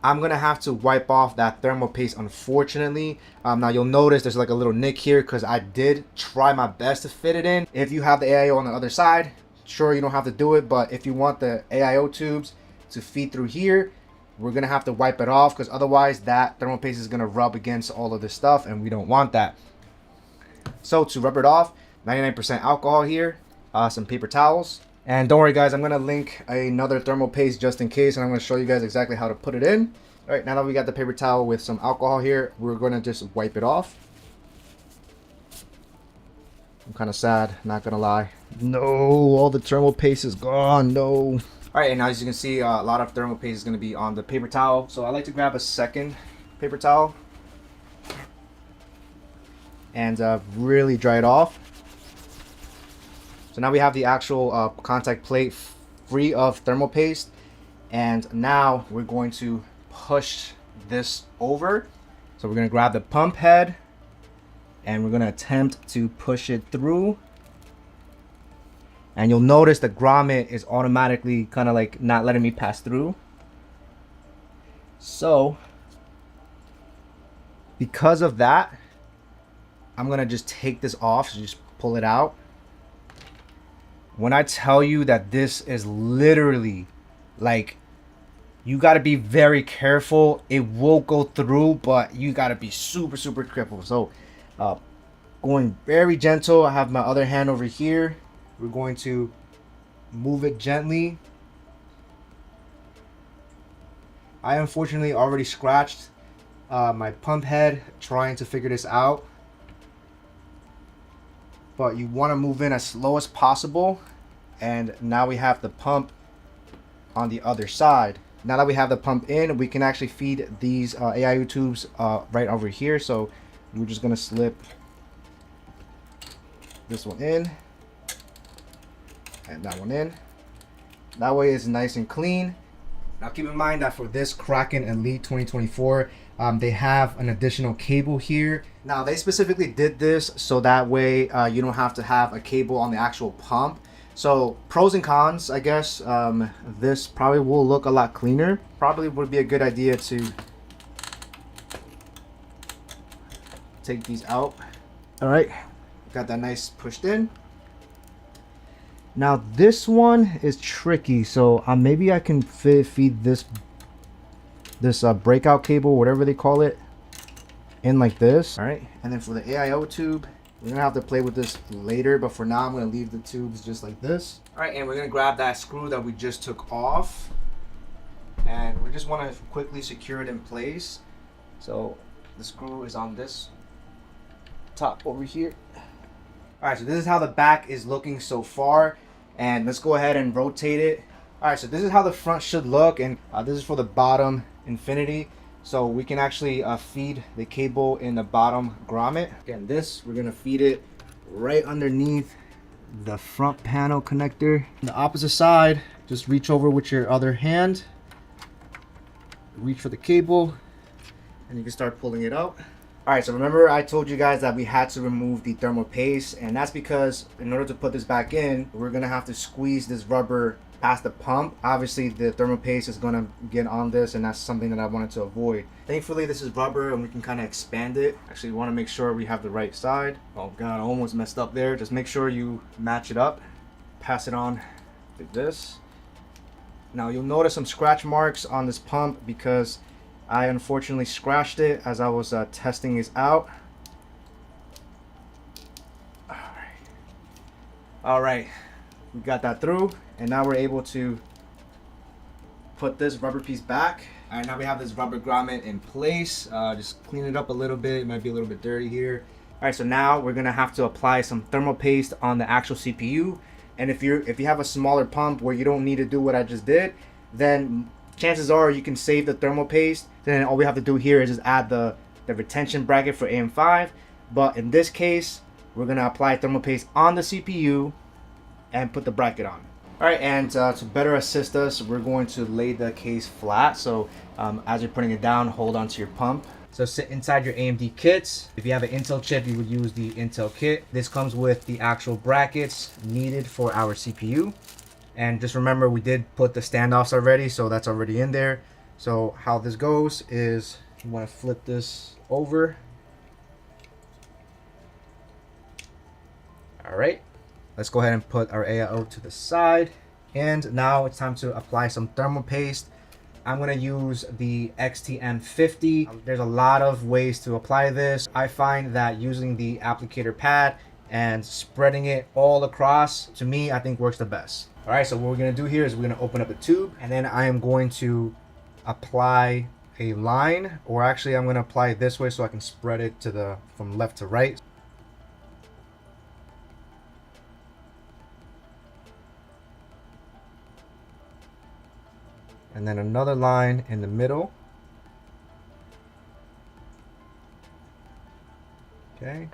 I'm going to have to wipe off that thermal paste, unfortunately. Now, you'll notice there's like a little nick here because I did try my best to fit it in. If you have the AIO on the other side, sure, you don't have to do it. But if you want the AIO tubes to feed through here, we're going to have to wipe it off because otherwise that thermal paste is going to rub against all of this stuff and we don't want that. So to rub it off, 99% alcohol here, some paper towels. And don't worry guys, I'm going to link another thermal paste just in case, and I'm going to show you guys exactly how to put it in. All right, now that we got the paper towel with some alcohol here, we're going to just wipe it off. I'm kind of sad, not going to lie. No, all the thermal paste is gone, no. All right, and now as you can see, a lot of thermal paste is going to be on the paper towel. So I like to grab a second paper towel and really dry it off. So now we have the actual contact plate free of thermal paste, and now we're going to push this over. So we're going to grab the pump head and we're going to attempt to push it through. And you'll notice the grommet is automatically kind of like not letting me pass through. So because of that, I'm going to just take this off, so just pull it out. When I tell you that this is literally like, you got to be very careful. It will go through, but you got to be super careful. So going very gentle. I have my other hand over here. We're going to move it gently. I unfortunately already scratched my pump head trying to figure this out. But you want to move in as slow as possible. And now we have the pump on the other side. Now that we have the pump in, we can actually feed these AIO tubes right over here. So we're just going to slip this one in and that one in. That way it's nice and clean. Now keep in mind that for this Kraken Elite 2024, they have an additional cable here. Now they specifically did this so that way you don't have to have a cable on the actual pump. So pros and cons, I guess. This probably will look a lot cleaner. Probably would be a good idea to take these out. All right, got that nice pushed in. Now this one is tricky, so maybe I can feed this breakout cable, whatever they call it, in like this. All right, and then for the AIO tube, we're gonna have to play with this later, but for now I'm gonna leave the tubes just like this. All right, and we're gonna grab that screw that we just took off, and we just want to quickly secure it in place. So the screw is on this top over here. All right, so this is how the back is looking so far, and let's go ahead and rotate it. All right, so this is how the front should look, and this is for the bottom infinity. So we can actually feed the cable in the bottom grommet. Again, this, we're gonna feed it right underneath the front panel connector. On the opposite side, just reach over with your other hand, reach for the cable, and you can start pulling it out. All right, so remember I told you guys that we had to remove the thermal paste, and that's because in order to put this back in, we're gonna have to squeeze this rubber past the pump. Obviously the thermal paste is gonna get on this, and that's something that I wanted to avoid. Thankfully this is rubber and we can kind of expand it. Actually, we want to make sure we have the right side. Oh god, I almost messed up there. Just make sure you match it up, pass it on like this. Now you'll notice some scratch marks on this pump because I unfortunately scratched it as I was testing this out. All right, we got that through, and now we're able to put this rubber piece back. All right, now we have this rubber grommet in place. Just clean it up a little bit. It might be a little bit dirty here. All right, so now we're gonna have to apply some thermal paste on the actual CPU. And if you have a smaller pump where you don't need to do what I just did, then chances are you can save the thermal paste. Then all we have to do here is just add the retention bracket for AM5. But in this case, we're gonna apply thermal paste on the CPU and put the bracket on. All right, and to better assist us, we're going to lay the case flat. So as you're putting it down, hold onto your pump. So sit inside your AMD kits. If you have an Intel chip, you would use the Intel kit. This comes with the actual brackets needed for our CPU. And just remember, we did put the standoffs already, so that's already in there. So how this goes is you want to flip this over. All right, let's go ahead and put our AIO to the side. And now it's time to apply some thermal paste. I'm going to use the XTM50. There's a lot of ways to apply this. I find that using the applicator pad and spreading it all across, to me, I think works the best. All right, so what we're going to do here is we're going to open up a tube, and then I am going to apply a line, or actually I'm going to apply it this way so I can spread it to from left to right. And then another line in the middle. Okay.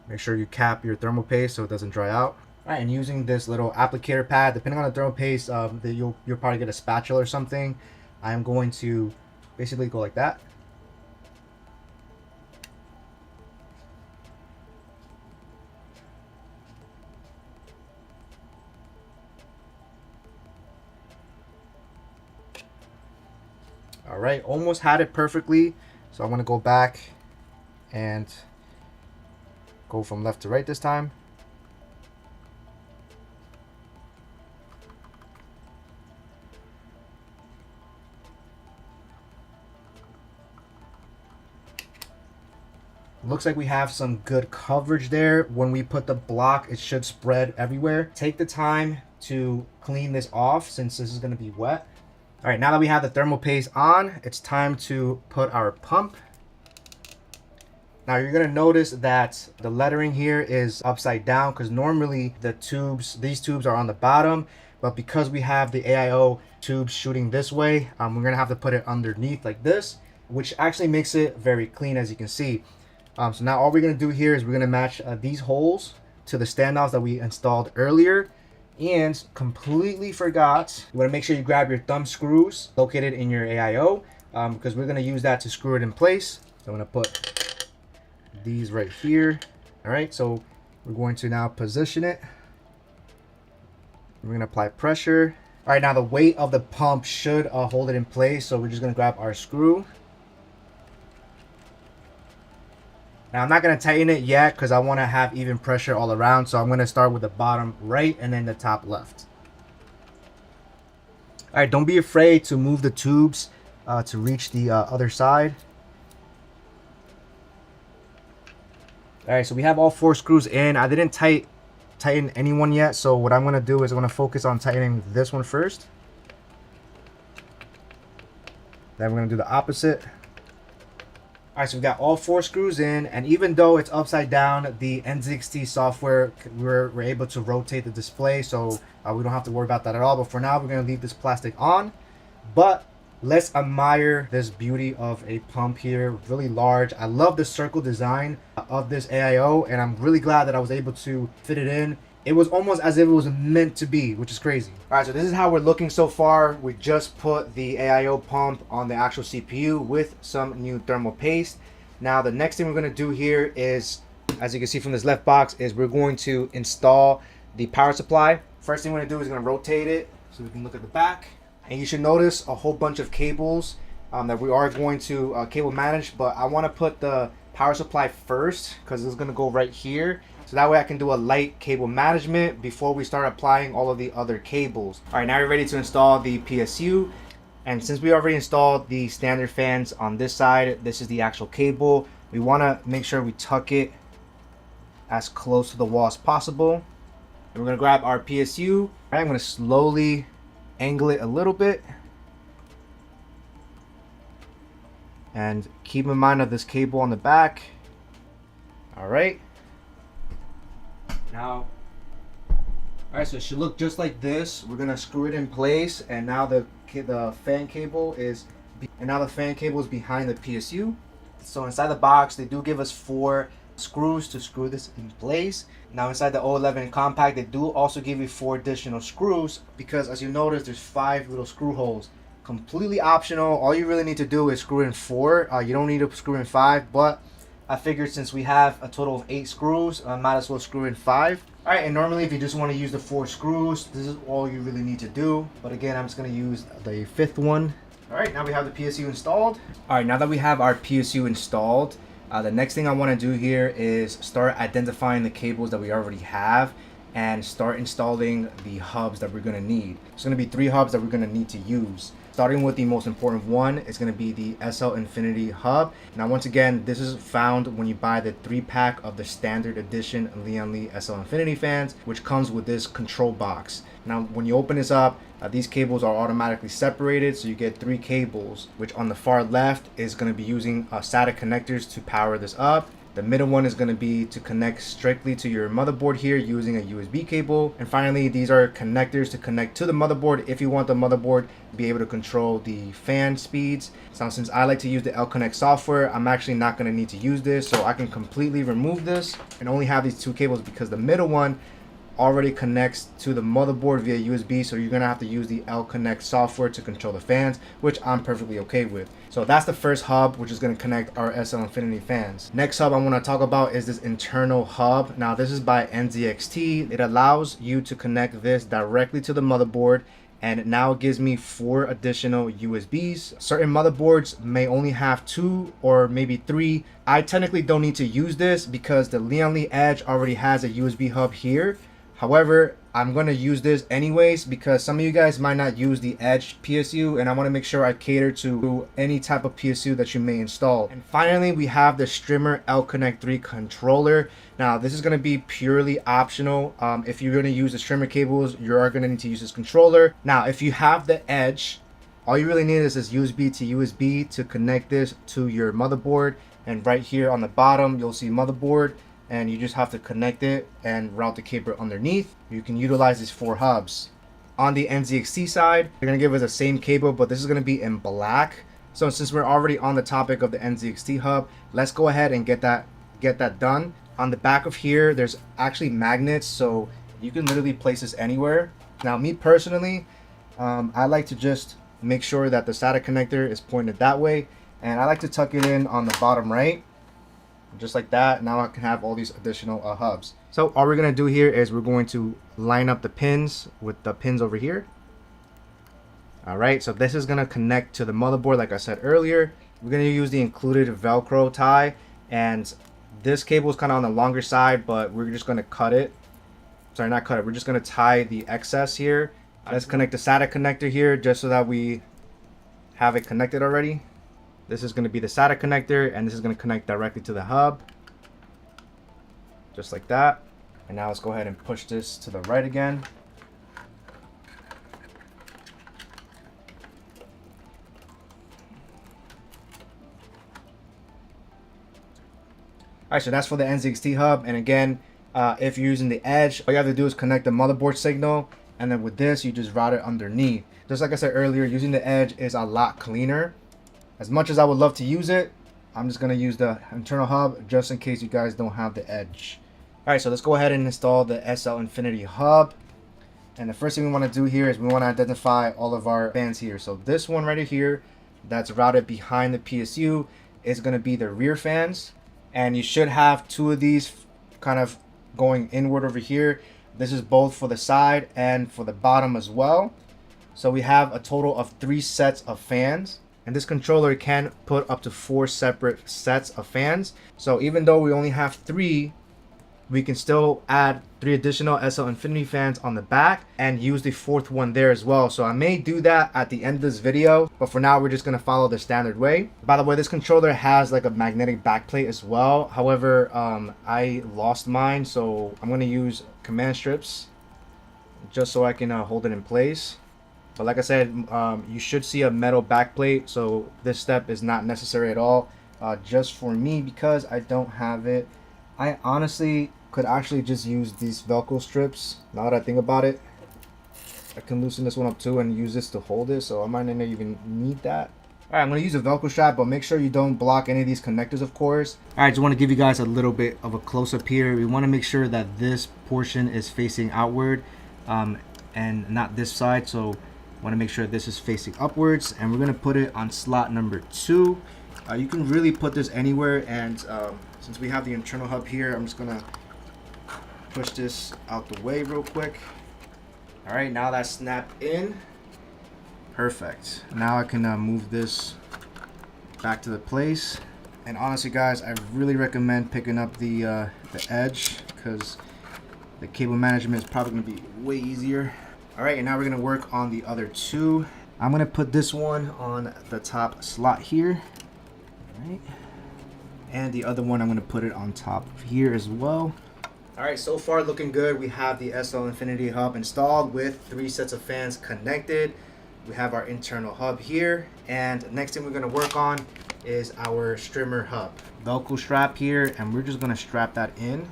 Make sure you cap your thermal paste so it doesn't dry out. All right, and using this little applicator pad, depending on the thermal paste, you'll probably get a spatula or something. I am going to basically go like that. All right, almost had it perfectly. So I'm gonna go back and go from left to right this time. Looks like we have some good coverage there. When we put the block, it should spread everywhere. Take the time to clean this off since this is gonna be wet. All right, now that we have the thermal paste on, it's time to put our pump. Now you're gonna notice that the lettering here is upside down because normally these tubes are on the bottom, but because we have the AIO tubes shooting this way, we're gonna have to put it underneath like this, which actually makes it very clean, as you can see. So now all we're gonna do here is we're gonna match these holes to the standoffs that we installed earlier. And completely forgot, you want to make sure you grab your thumb screws located in your AIO, because we're going to use that to screw it in place. So I'm going to put these right here. All right, so we're going to now position it. We're going to apply pressure. All right, now the weight of the pump should hold it in place, so we're just going to grab our screw. Now I'm not going to tighten it yet because I want to have even pressure all around. So I'm going to start with the bottom right and then the top left. All right, don't be afraid to move the tubes to reach the other side. All right, so we have all 4 screws in. I didn't tighten any one yet. So what I'm going to do is I'm going to focus on tightening this one first. Then we're going to do the opposite. All right, so we got all 4 screws in, and even though it's upside down, the NZXT software, we're able to rotate the display, so we don't have to worry about that at all. But for now, we're gonna leave this plastic on. But let's admire this beauty of a pump here, really large. I love the circle design of this AIO, and I'm really glad that I was able to fit it in. It was almost as if it was meant to be, which is crazy. All right, so this is how we're looking so far. We just put the AIO pump on the actual CPU with some new thermal paste. Now, the next thing we're gonna do here is, as you can see from this left box, is we're going to install the power supply. First thing we're gonna do is gonna rotate it so we can look at the back. And you should notice a whole bunch of cables that we are going to cable manage, but I wanna put the power supply first because it's gonna go right here. So that way I can do a light cable management before we start applying all of the other cables. All right, now we're ready to install the PSU. And since we already installed the standard fans on this side, this is the actual cable. We wanna make sure we tuck it as close to the wall as possible. And we're gonna grab our PSU. All right, I'm gonna slowly angle it a little bit. And keep in mind of this cable on the back. All right. Now, all right, so it should look just like this. We're gonna screw it in place, and now the fan cable is behind the PSU. So inside the box, they do give us 4 screws to screw this in place. Now inside the O11 compact, they do also give you 4 additional screws because, as you notice, there's 5 little screw holes completely optional. All you really need to do is screw in 4. You don't need to screw in 5, but I figured since we have a total of 8 screws, I might as well screw in 5. All right, and normally if you just want to use the 4 screws, this is all you really need to do. But again, I'm just going to use the 5th one. All right, now we have the PSU installed. All right, now that we have our PSU installed, the next thing I want to do here is start identifying the cables that we already have and start installing the hubs that we're going to need. There's going to be 3 hubs that we're going to need to use. Starting with the most important one is going to be the SL Infinity hub. Now once again, this is found when you buy the 3-pack of the standard edition Lian Li SL Infinity fans, which comes with this control box. Now when you open this up, these cables are automatically separated, so you get 3 cables, which on the far left is going to be using SATA connectors to power this up. The middle one is going to be to connect strictly to your motherboard here using a USB cable. And finally, these are connectors to connect to the motherboard if you want the motherboard to be able to control the fan speeds. So since I like to use the LConnect software, I'm actually not going to need to use this. So I can completely remove this and only have these 2 cables because the middle one already connects to the motherboard via USB, so you're gonna have to use the LConnect software to control the fans, which I'm perfectly okay with. So that's the first hub, which is gonna connect our SL Infinity fans. Next hub I wanna talk about is this internal hub. Now this is by NZXT. It allows you to connect this directly to the motherboard, and now it gives me 4 additional USBs. Certain motherboards may only have 2 or maybe 3. I technically don't need to use this because the Lian Li Edge already has a USB hub here. However, I'm going to use this anyways because some of you guys might not use the Edge PSU, and I want to make sure I cater to any type of PSU that you may install. And finally, we have the Strimmer LConnect 3 controller. Now, this is going to be purely optional. If you're going to use the Strimmer cables, you are going to need to use this controller. Now, if you have the Edge, all you really need is this USB to USB to connect this to your motherboard. And right here on the bottom, you'll see motherboard, and you just have to connect it and route the cable underneath. You can utilize these 4 hubs. On the NZXT side, they're gonna give us the same cable, but this is gonna be in black. So since we're already on the topic of the NZXT hub, let's go ahead and get that done. On the back of here, there's actually magnets, so you can literally place this anywhere. Now, me personally, I like to just make sure that the SATA connector is pointed that way, and I like to tuck it in on the bottom right. Just like that. Now I can have all these additional hubs. So all we're going to do here is we're going to line up the pins with the pins over here. All right, so this is going to connect to the motherboard like I said earlier. We're going to use the included Velcro tie, and this cable is kind of on the longer side, but we're just going to cut it. Sorry, not cut it. We're just going to tie the excess here. Let's connect the SATA connector here just so that we have it connected already. This is going to be the SATA connector, and this is going to connect directly to the hub. Just like that. And now let's go ahead and push this to the right again. Alright, so that's for the NZXT hub. And again, if you're using the Edge, all you have to do is connect the motherboard signal, and then with this, you just route it underneath. Just like I said earlier, using the Edge is a lot cleaner. As much as I would love to use it, I'm just going to use the internal hub just in case you guys don't have the Edge. Alright, so let's go ahead and install the SL Infinity hub. And the first thing we want to do here is we want to identify all of our fans here. So this one right here that's routed behind the PSU is going to be the rear fans. And you should have 2 of these kind of going inward over here. This is both for the side and for the bottom as well. So we have a total of 3 sets of fans. And this controller can put up to 4 separate sets of fans. So even though we only have 3, we can still add 3 additional SL Infinity fans on the back and use the 4th one there as well. So I may do that at the end of this video, but for now we're just going to follow the standard way. By the way, this controller has like a magnetic backplate as well. However, I lost mine, so I'm going to use command strips just so I can hold it in place. But like I said, you should see a metal backplate, so this step is not necessary at all, just for me because I don't have it. I honestly could actually just use these Velcro strips. Now that I think about it, I can loosen this one up too and use this to hold it, so I might not even need that. Alright, I'm going to use a Velcro strap, but make sure you don't block any of these connectors, of course. Alright, just want to give you guys a little bit of a close-up here. We want to make sure that this portion is facing outward and not this side, so Want to make sure this is facing upwards, and we're going to put it on slot number 2. You can really put this anywhere, and since we have the internal hub here, I'm just going to push this out the way real quick. All right, now that's snapped in. Perfect. Now I can move this back to the place. And honestly, guys, I really recommend picking up the edge, because the cable management is probably going to be way easier. All right, and now we're going to work on the other 2. I'm going to put this one on the top slot here. All right. And the other one, I'm going to put it on top here as well. All right, so far looking good. We have the SL Infinity Hub installed with 3 sets of fans connected. We have our internal hub here, and next thing we're going to work on is our Strimmer hub. Velcro strap here, and we're just going to strap that in.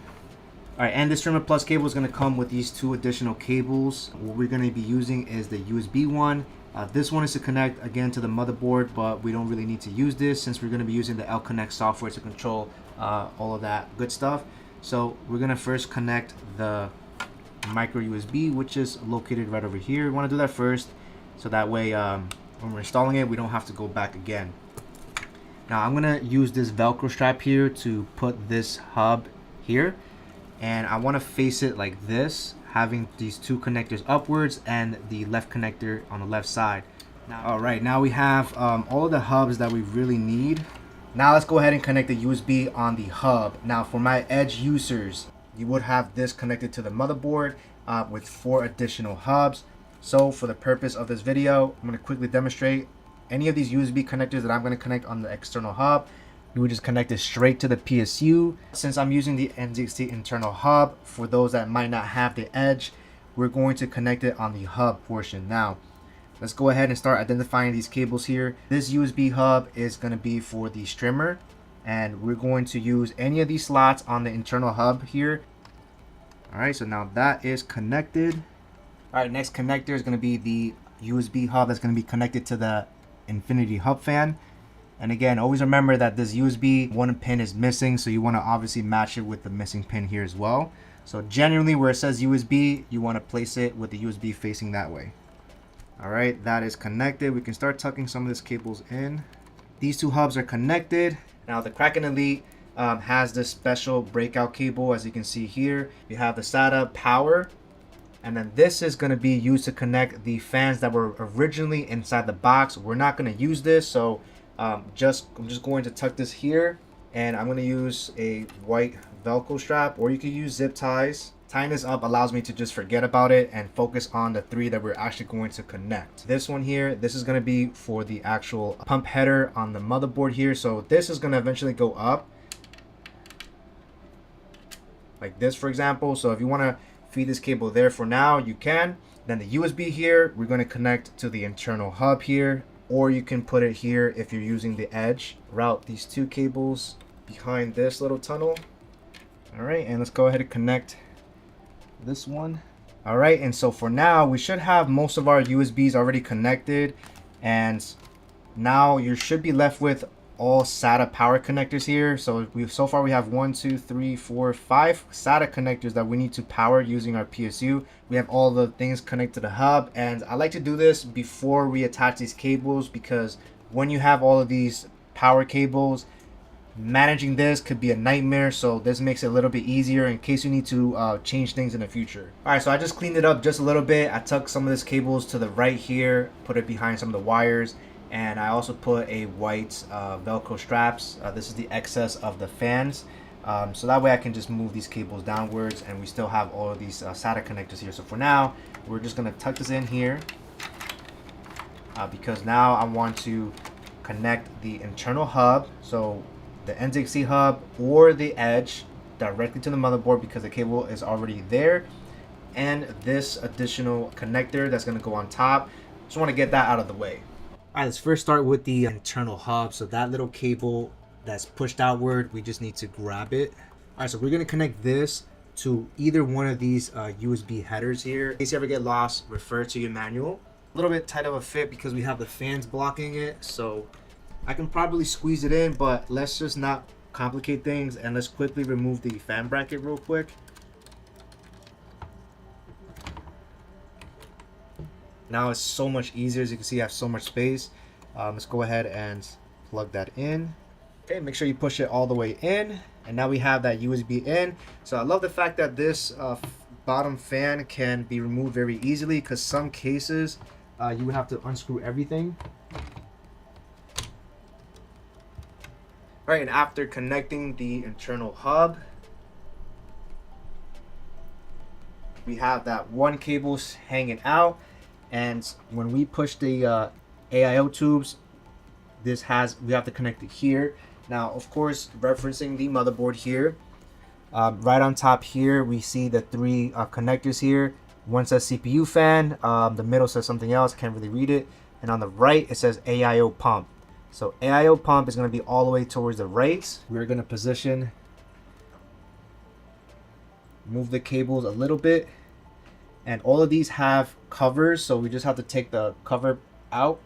All right, and the Strimmer Plus cable is going to come with these 2 additional cables. What we're going to be using is the USB one. This one is to connect again to the motherboard, but we don't really need to use this since we're going to be using the L-Connect software to control all of that good stuff. So we're going to first connect the micro USB, which is located right over here. We want to do that first, so that way when we're installing it, we don't have to go back again. Now I'm going to use this Velcro strap here to put this hub here, and I want to face it like this, having these 2 connectors upwards and the left connector on the left side. All right, now we have all of the hubs that we really need. Now let's go ahead and connect the USB on the hub. Now for my Edge users, you would have this connected to the motherboard with 4 additional hubs. So for the purpose of this video, I'm going to quickly demonstrate any of these USB connectors that I'm going to connect on the external hub. You would just connect it straight to the PSU. Since I'm using the NZXT internal hub, for those that might not have the Edge, we're going to connect it on the hub portion. Now let's go ahead and start identifying these cables here. This USB hub is going to be for the Strimmer, and we're going to use any of these slots on the internal hub here. All right, so now that is connected. All right, next connector is going to be the USB hub that's going to be connected to the Infinity Hub fan. And again, always remember that this USB one pin is missing, so you want to obviously match it with the missing pin here as well. So generally where it says USB, you want to place it with the USB facing that way. All right, that is connected. We can start tucking some of these cables in. These 2 hubs are connected. Now the Kraken Elite has this special breakout cable, as you can see here. You have the SATA power, and then this is going to be used to connect the fans that were originally inside the box. We're not going to use this, so I'm just going to tuck this here, and I'm going to use a white Velcro strap, or you can use zip ties. Tying this up allows me to just forget about it and focus on the 3 that we're actually going to connect. This one here, this is going to be for the actual pump header on the motherboard here. So this is going to eventually go up like this, for example. So if you want to feed this cable there for now, you can. Then the USB here, we're going to connect to the internal hub here, or you can put it here if you're using the Edge. Route these 2 cables behind this little tunnel. All right, and let's go ahead and connect this one. All right, and so for now we should have most of our USBs already connected, and now you should be left with all SATA power connectors here. So far we have 1, 2, 3, 4, 5 SATA connectors that we need to power using our PSU. We have all the things connected to the hub, and I like to do this before we attach these cables, because when you have all of these power cables, managing this could be a nightmare. So this makes it a little bit easier in case you need to change things in the future. All right, so I just cleaned it up just a little bit. I tucked some of these cables to the right here, put it behind some of the wires, and I also put a white Velcro straps. This is the excess of the fans, so that way I can just move these cables downwards, and we still have all of these SATA connectors here. So for now, we're just gonna tuck this in here because now I want to connect the internal hub, so the NZXT hub or the Edge, directly to the motherboard, because the cable is already there, and this additional connector that's going to go on top. Just want to get that out of the way. All right, let's first start with the internal hub. So that little cable that's pushed outward, we just need to grab it. All right, so we're going to connect this to either one of these USB headers here. In case you ever get lost, refer to your manual. A little bit tight of a fit because we have the fans blocking it, so I can probably squeeze it in, but let's just not complicate things, and let's quickly remove the fan bracket real quick. Now it's so much easier. As you can see, I have so much space. Let's go ahead and plug that in. Okay, make sure you push it all the way in, and now we have that USB in. So I love the fact that this bottom fan can be removed very easily, because some cases you would have to unscrew everything. All right, and after connecting the internal hub, we have that one cable hanging out, and when we push the AIO tubes, we have to connect it here. Now, of course, referencing the motherboard here, right on top here, we see the three connectors here. One says CPU fan, the middle says something else, can't really read it, and on the right it says AIO pump. So AIO pump is going to be all the way towards the right. We're going to position, move the cables a little bit, and all of these have covers, so we just have to take the cover out.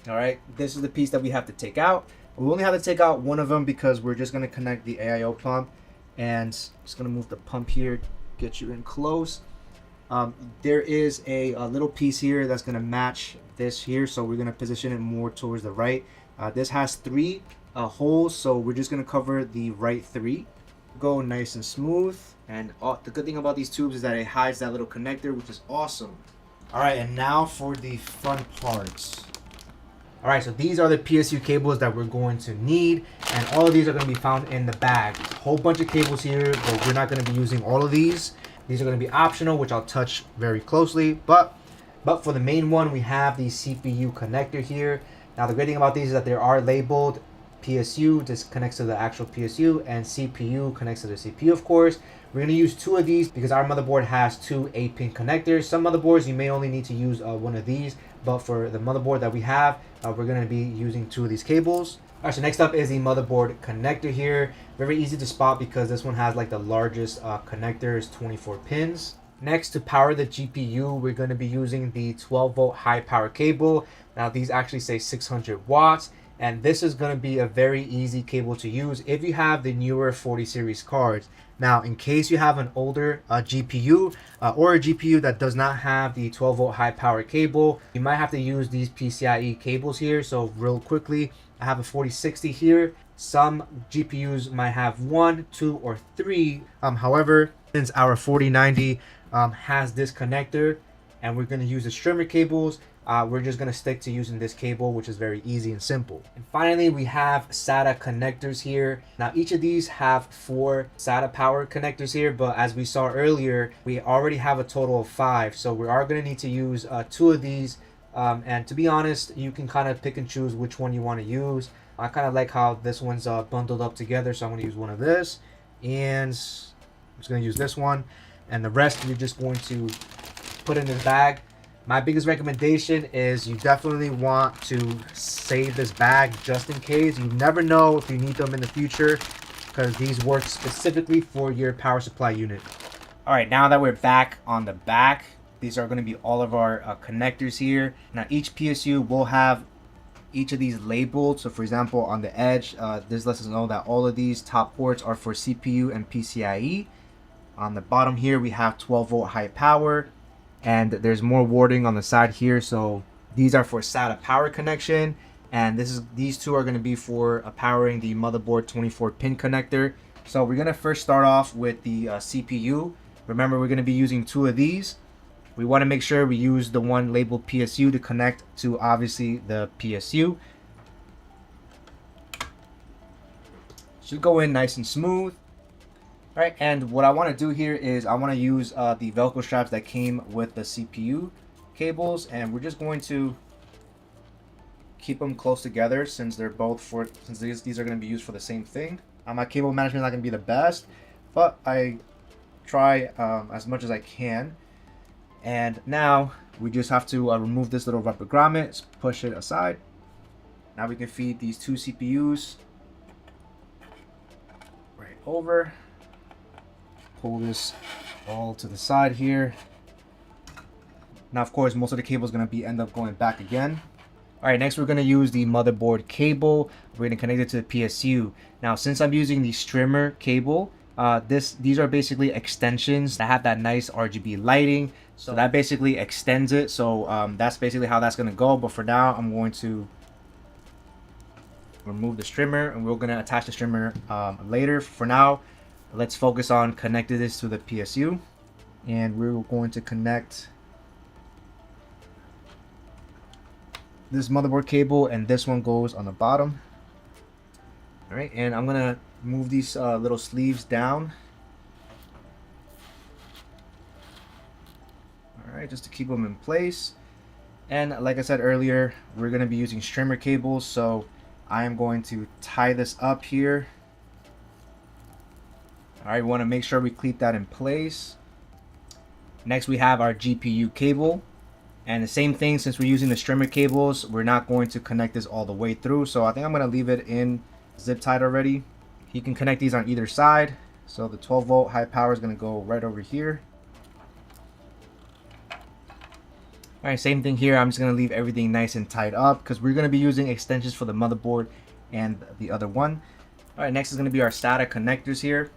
All right, this is the piece that we have to take out. We only have to take out one of them because we're just going to connect the AIO pump, and just going to move the pump here, get you in close. There is a little piece here that's going to match this here, so we're going to position it more towards the right. This has three holes, so we're just going to cover the right three. Go nice and smooth, and the good thing about these tubes is that it hides that little connector, which is awesome. All right, and now for the front parts. All right, so these are the PSU cables that we're going to need, and all of these are going to be found in the bag. A whole bunch of cables here, but we're not going to be using all of these. These are going to be optional, which I'll touch very closely, but for the main one, we have the CPU connector here. Now, the great thing about these is that they are labeled PSU. This connects to the actual PSU, and CPU connects to the CPU, of course. We're going to use two of these because our motherboard has two 8-pin connectors. Some motherboards, you may only need to use one of these, but for the motherboard that we have, we're going to be using two of these cables. All right, so next up is the motherboard connector here. Very easy to spot because this one has like the largest connectors, 24 pins. Next, to power the GPU, we're going to be using the 12-volt high power cable. Now, these actually say 600 watts. And this is going to be a very easy cable to use if you have the newer 40 series cards. Now, in case you have an older GPU or a GPU that does not have the 12-volt high power cable, you might have to use these PCIe cables here. So real quickly, I have a 4060 here. Some GPUs might have 1, 2, or 3. However, since our 4090 has this connector and we're going to use the streamer cables, we're just going to stick to using this cable, which is very easy and simple. And finally, we have SATA connectors here. Now, each of these have 4 SATA power connectors here, but as we saw earlier, we already have a total of 5. So we are going to need to use 2 of these. And to be honest, you can kind of pick and choose which one you want to use. I kind of like how this one's bundled up together, so I'm going to use one of this. And I'm just going to use this one. And the rest, you're just going to put in this bag. My biggest recommendation is you definitely want to save this bag just in case. You never know if you need them in the future, because these work specifically for your power supply unit. All right, now that we're back on the back, these are going to be all of our connectors here. Now, each PSU will have each of these labeled. So for example, on the edge, this lets us know that all of these top ports are for CPU and PCIe. On the bottom here, we have 12-volt high power. And there's more wording on the side here. So these are for SATA power connection, and these two are going to be for powering the motherboard 24-pin connector. So we're going to first start off with the CPU. Remember, we're going to be using 2 of these. We want to make sure we use the one labeled PSU to connect to obviously the PSU. Should go in nice and smooth. All right, and what I want to do here is I want to use the Velcro straps that came with the CPU cables, and we're just going to keep them close together since they're both since these are going to be used for the same thing. My cable management is not going to be the best, but I try as much as I can. And now we just have to remove this little rubber grommet, push it aside. Now we can feed these 2 CPUs right over. Pull this all to the side here. Now, of course, most of the cable is going to end up going back again. All right, next we're going to use the motherboard cable. We're going to connect it to the PSU. Now, since I'm using the streamer cable, these are basically extensions that have that nice RGB lighting. So that basically extends it. So that's basically how that's going to go. But for now, I'm going to remove the strimmer, and we're going to attach the strimmer later. For now, let's focus on connecting this to the PSU, and we're going to connect this motherboard cable, and this one goes on the bottom. All right, and I'm gonna move these little sleeves down. All right, just to keep them in place. And like I said earlier, we're gonna be using strimmer cables, so I am going to tie this up here. All right, we want to make sure we keep that in place. Next, we have our GPU cable. And the same thing, since we're using the strimmer cables, we're not going to connect this all the way through. So I think I'm going to leave it in zip tied already. You can connect these on either side. So the 12 volt high power is going to go right over here. All right, same thing here. I'm just going to leave everything nice and tied up because we're going to be using extensions for the motherboard and the other one. All right, next is going to be our SATA connectors here.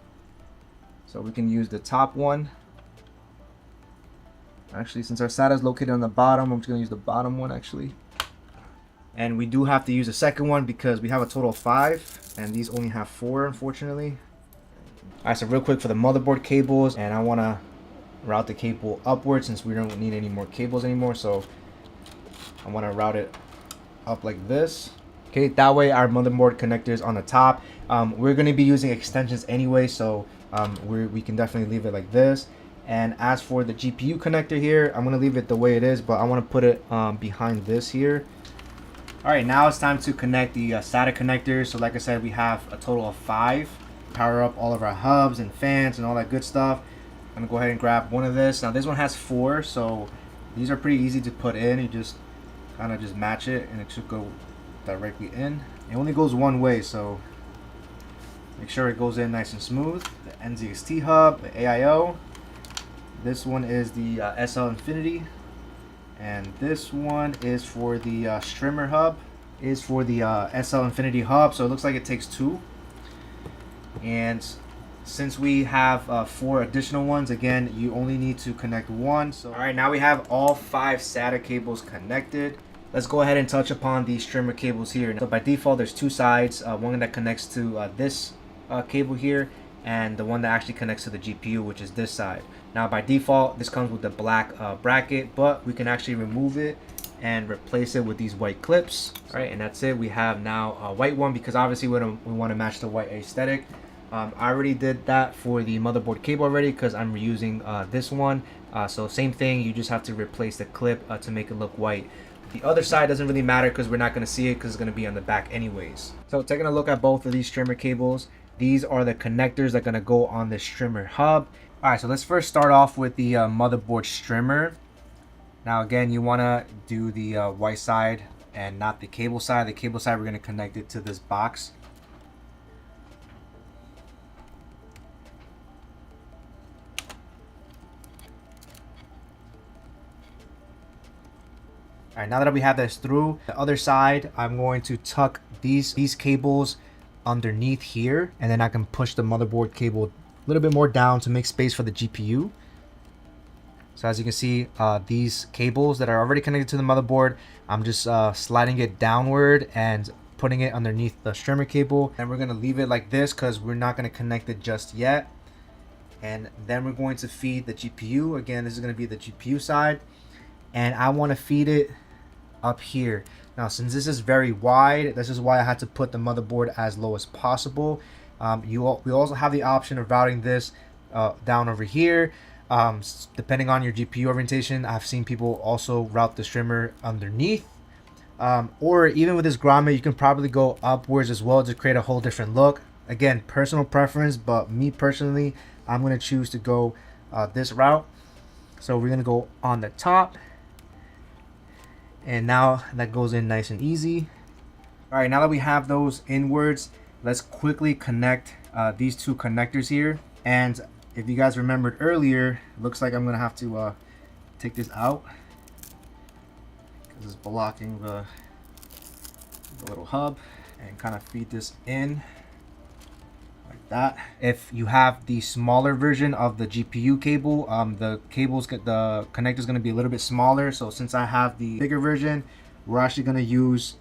So we can use the top one. Actually, since our SATA is located on the bottom, I'm just going to use the bottom one actually. And we do have to use a second one because we have a total of 5 and these only have 4, unfortunately. Alright, so real quick for the motherboard cables, and I want to route the cable upwards since we don't need any more cables anymore. So I want to route it up like this. Okay, that way our motherboard connector is on the top. We're going to be using extensions anyway, so we can definitely leave it like this. And as for the GPU connector here, I'm going to leave it the way it is, but I want to put it behind this here. All right, now it's time to connect the SATA connectors. So like I said, we have a total of 5. Power up all of our hubs and fans and all that good stuff. I'm going to go ahead and grab one of this. Now this one has 4, so these are pretty easy to put in. You just kind of just match it and it should go directly in. It only goes one way, so make sure it goes in nice and smooth. The NZXT hub, the AIO. This one is the SL Infinity, and this one is for the strimmer hub. Is for the SL Infinity hub, so it looks like it takes 2. And since we have 4 additional ones, again, you only need to connect 1. So all right, now we have all 5 SATA cables connected. Let's go ahead and touch upon the strimmer cables here. So by default, there's 2 sides. One that connects to this cable here, and the one that actually connects to the GPU, which is this side. Now by default, this comes with the black bracket, but we can actually remove it and replace it with these white clips. All right, and that's it. We have now a white one because obviously we want to match the white aesthetic. I already did that for the motherboard cable already because I'm reusing this one. So same thing, you just have to replace the clip to make it look white. The other side doesn't really matter because we're not going to see it because it's going to be on the back anyways. So taking a look at both of these strimmer cables, these are the connectors that are going to go on the strimmer hub. All right, so let's first start off with the motherboard strimmer. Now again, you want to do the white side and not the cable side. The cable side, we're going to connect it to this box. All right, now that we have this through, the other side, I'm going to tuck these cables underneath here, and then I can push the motherboard cable a little bit more down to make space for the GPU. So as you can see, these cables that are already connected to the motherboard, I'm just sliding it downward and putting it underneath the strimmer cable. And we're going to leave it like this because we're not going to connect it just yet. And then we're going to feed the GPU. Again, this is going to be the GPU side. And I want to feed it up here. Now, since this is very wide, this is why I had to put the motherboard as low as possible. We also have the option of routing this down over here. Depending on your GPU orientation, I've seen people also route the strimmer underneath. Or even with this grommet, you can probably go upwards as well to create a whole different look. Again, personal preference, but me personally, I'm going to choose to go this route. So we're going to go on the top. And now that goes in nice and easy. All right, now that we have those inwards, let's quickly connect these 2 connectors here. And if you guys remembered earlier, it looks like I'm gonna have to take this out because it's blocking the little hub, and kind of feed this in like that. If you have the smaller version of the GPU cable, the connector is going to be a little bit smaller. So since I have the bigger version, we're actually going to use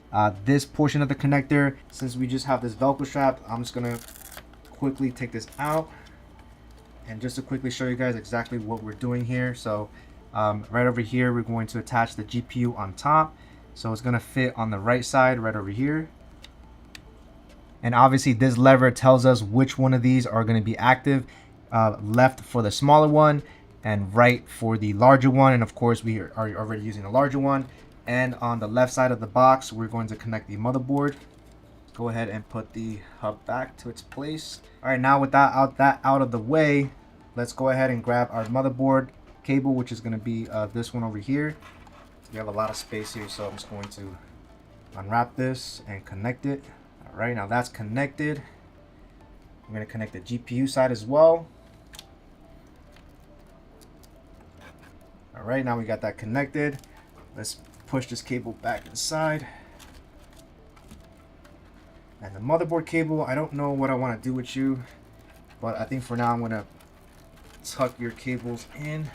this portion of the connector. Since we just have this Velcro strap, I'm just going to quickly take this out. And just to quickly show you guys exactly what we're doing here. So right over here, we're going to attach the GPU on top. So it's going to fit on the right side right over here. And obviously this lever tells us which one of these are going to be active. Left for the smaller one and right for the larger one. And of course we are already using the larger one. And on the left side of the box, we're going to connect the motherboard. Go ahead and put the hub back to its place. All right, now with that out of the way, let's go ahead and grab our motherboard cable, which is going to be this one over here. We have a lot of space here, so I'm just going to unwrap this and connect it. All right, now that's connected. I'm going to connect the GPU side as well. All right, now we got that connected. Let's push this cable back inside. And the motherboard cable, I don't know what I want to do with you, but I think for now I'm going to tuck your cables in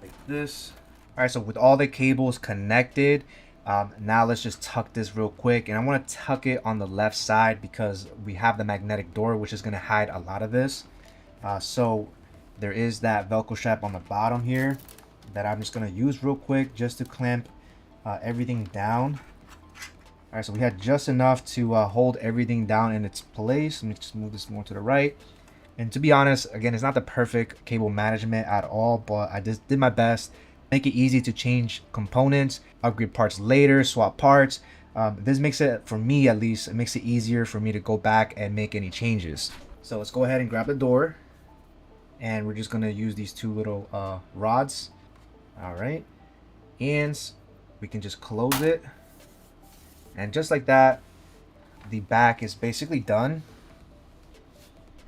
like this. All right, so with all the cables connected, now let's just tuck this real quick. And I want to tuck it on the left side because we have the magnetic door, which is going to hide a lot of this. So there is that Velcro strap on the bottom here that I'm just going to use real quick just to clamp everything down. All right, so we had just enough to hold everything down in its place. Let me just move this more to the right. And to be honest, again, it's not the perfect cable management at all, but I just did my best. Make it easy to change components, upgrade parts later, swap parts. This makes it, for me at least, it makes it easier for me to go back and make any changes. So let's go ahead and grab the door. And we're just gonna use these two little rods. All right, and we can just close it. And just like that, the back is basically done.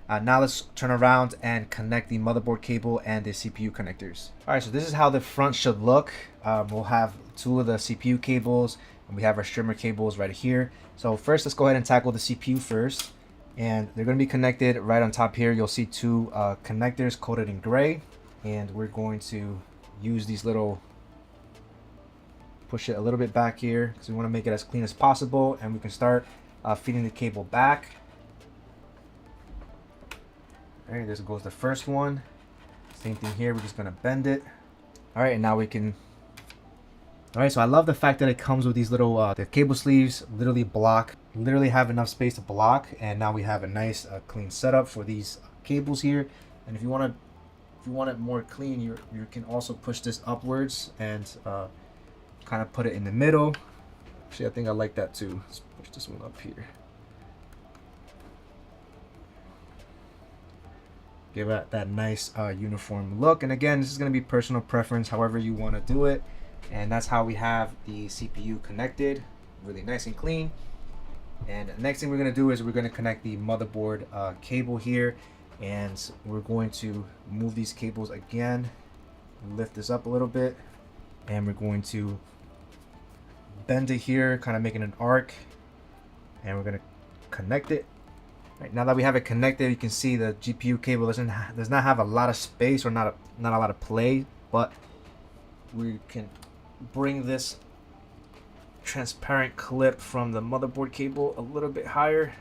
Now let's turn around and connect the motherboard cable and the CPU connectors. All right, so this is how the front should look. We'll have two of the CPU cables, and we have our streamer cables right here. So first, let's go ahead and tackle the CPU first. And they're going to be connected right on top here. You'll see two connectors coated in gray. And we're going to use these little, push it a little bit back here because we want to make it as clean as possible. And we can start feeding the cable back. All right, this goes the first one. Same thing here, we're just gonna bend it. All right, and now we can. All right, so I love the fact that it comes with these little, the cable sleeves literally have enough space to block. And now we have a nice clean setup for these cables here. And if you want it more clean, you can also push this upwards and kind of put it in the middle. Actually, I think I like that too. Let's push this one up here. Give it that nice uniform look. And again, this is going to be personal preference, however you want to do it. And that's how we have the CPU connected, really nice and clean. And the next thing we're going to do is we're going to connect the motherboard cable here. And we're going to move these cables again, lift this up a little bit. And we're going to bend it here, kind of making an arc. And we're going to connect it. Right, now that we have it connected, you can see the GPU cable does not have a lot of space or not a lot of play, but we can bring this transparent clip from the motherboard cable a little bit higher.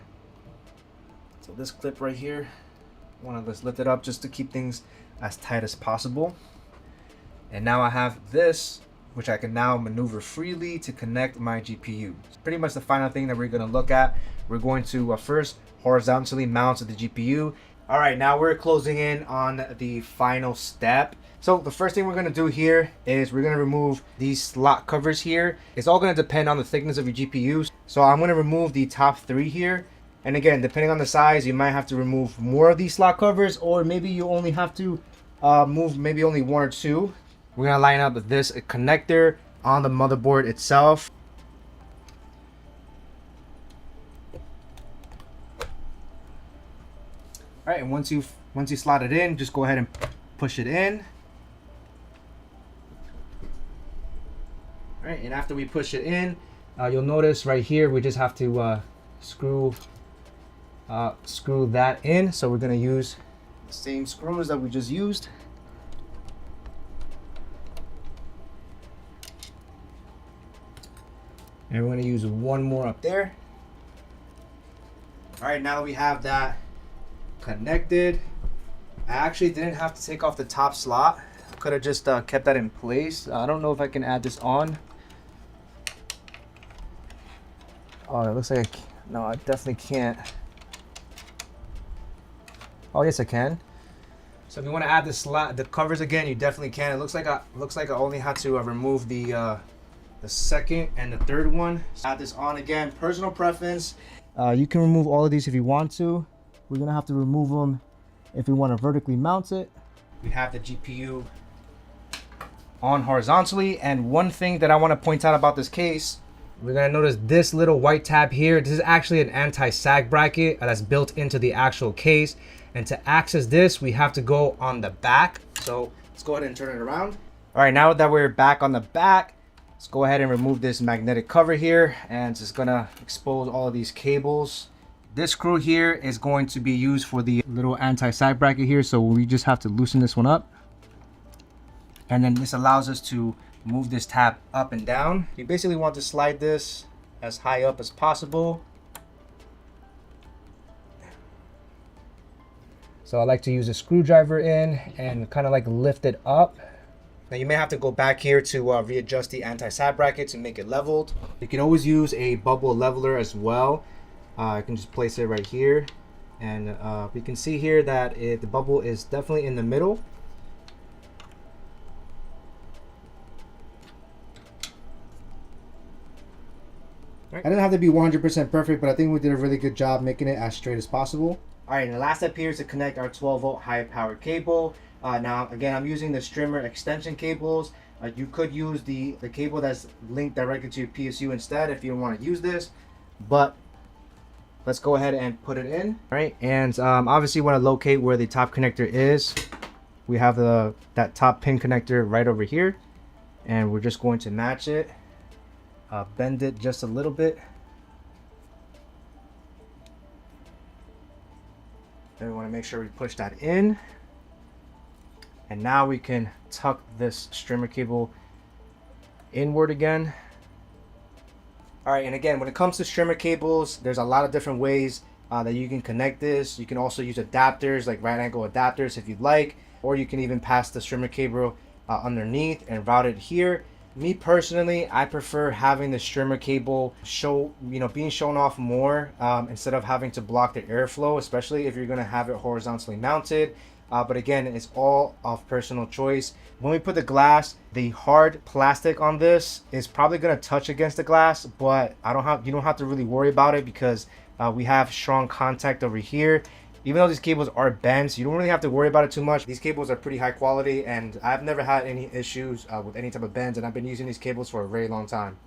So this clip right here, I want to just lift it up just to keep things as tight as possible. And now I have this, which I can now maneuver freely to connect my GPU. It's pretty much the final thing that we're going to look at. We're going to first horizontally mount the GPU. All right, now we're closing in on the final step. So the first thing we're going to do here is we're going to remove these slot covers here. It's all going to depend on the thickness of your GPU. So I'm going to remove the top three here. And again, depending on the size, you might have to remove more of these slot covers, or maybe you only have to move maybe only one or two. We're going to line up this connector on the motherboard itself. All right, and once you slot it in, just go ahead and push it in. All right, and after we push it in, you'll notice right here we just have to screw screw that in. So we're gonna use the same screws that we just used. And we're gonna use one more up there. All right, now that we have that connected, I actually didn't have to take off the top slot. Could have just kept that in place. I don't know if I can add this on. Oh, it looks like no, I definitely can't. Oh yes, I can. So if you want to add the covers again, you definitely can. It looks like I only had to remove the second and the third one. Add this on again. Personal preference. You can remove all of these if you want to. We're gonna have to remove them if we want to vertically mount it. We have the GPU on horizontally, and one thing that I want to point out about this case, we're gonna notice this little white tab here. This is actually an anti-sag bracket that's built into the actual case. And to access this, we have to go on the back. So let's go ahead and turn it around. All right, now that we're back on the back, let's go ahead and remove this magnetic cover here, and it's just gonna expose all of these cables. This screw here is going to be used for the little anti-sag bracket here, so we just have to loosen this one up. And then this allows us to move this tab up and down. You basically want to slide this as high up as possible. So I like to use a screwdriver in and kind of like lift it up. Now you may have to go back here to readjust the anti-sag bracket to make it leveled. You can always use a bubble leveler as well. I can just place it right here, and we can see here that the bubble is definitely in the middle. Right. I didn't have to be 100% perfect, but I think we did a really good job making it as straight as possible. All right, and the last step here is to connect our 12-volt high-powered cable. Now, again, I'm using the Strimmer extension cables. You could use the cable that's linked directly to your PSU instead if you don't want to use this, but let's go ahead and put it in. All right, and obviously you want to locate where the top connector is. We have that top pin connector right over here, and we're just going to match it, bend it just a little bit. Then we want to make sure we push that in. And now we can tuck this Strimmer cable inward again. All right, and again, when it comes to Strimmer cables, there's a lot of different ways that you can connect this. You can also use adapters, like right angle adapters if you'd like, or you can even pass the Strimmer cable underneath and route it here. Me personally, I prefer having the Strimmer cable being shown off more instead of having to block the airflow, especially if you're gonna have it horizontally mounted. But again, it's all of personal choice. When we put the glass, the hard plastic on this is probably gonna touch against the glass, but you don't have to really worry about it because we have strong contact over here. Even though these cables are bent, you don't really have to worry about it too much. These cables are pretty high quality, and I've never had any issues with any type of bends, and I've been using these cables for a very long time.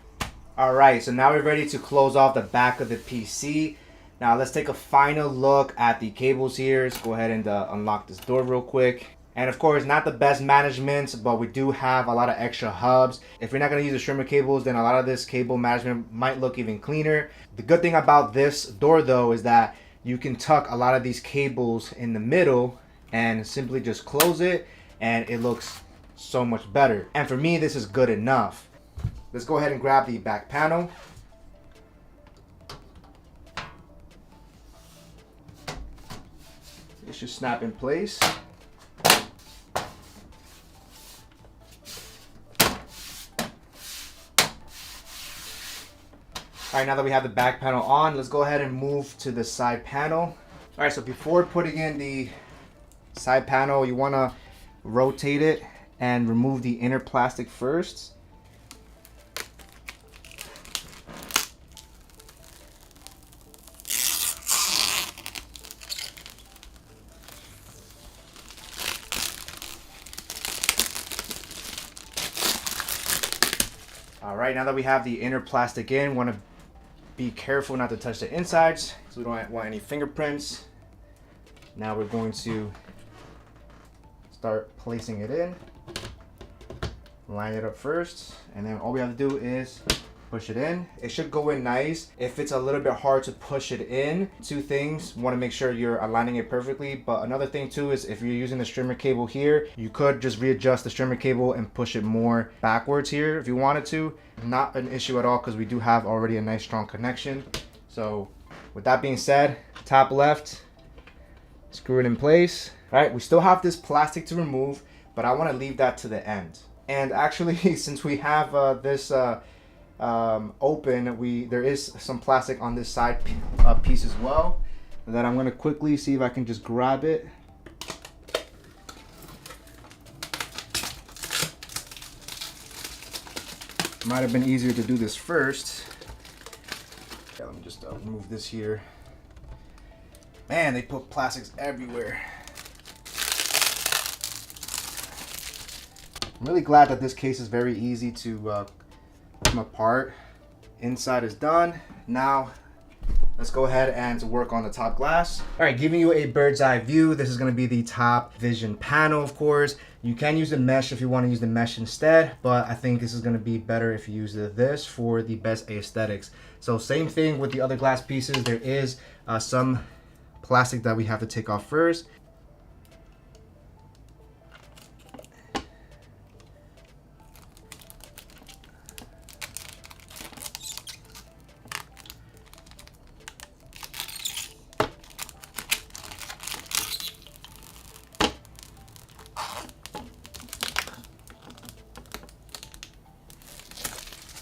All right, so now we're ready to close off the back of the PC. Now let's take a final look at the cables here. Let's go ahead and unlock this door real quick. And of course, not the best management, but we do have a lot of extra hubs. If you're not gonna use the Strimmer cables, then a lot of this cable management might look even cleaner. The good thing about this door though is that you can tuck a lot of these cables in the middle and simply just close it, and it looks so much better. And for me, this is good enough. Let's go ahead and grab the back panel. It should snap in place. All right, now that we have the back panel on, let's go ahead and move to the side panel. All right, so before putting in the side panel, you want to rotate it and remove the inner plastic first. All right, now that we have the inner plastic in, want to be careful not to touch the insides so we don't want any fingerprints. Now we're going to start placing it in. Line it up first, and then all we have to do is push it in. It should go in nice. If it's a little bit hard to push it in, two things. Want to make sure you're aligning it perfectly. But another thing too is if you're using the strimmer cable here, you could just readjust the strimmer cable and push it more backwards here if you wanted to. Not an issue at all because we do have already a nice strong connection. So with that being said, top left, screw it in place. All right, we still have this plastic to remove, but I want to leave that to the end. And actually, since we have this open, there is some plastic on this side piece as well that I'm going to quickly see if I can just grab it. Might have been easier to do this first. Okay, let me just remove this here. Man, they put plastics everywhere. I'm really glad that this case is very easy to come apart. Inside is done. Now let's go ahead and work on the top glass. All right, giving you a bird's eye view. This is going to be the top vision panel, of course. You can use the mesh if you want to use the mesh instead, but I think this is going to be better if you use this for the best aesthetics. So same thing with the other glass pieces. There is some plastic that we have to take off first.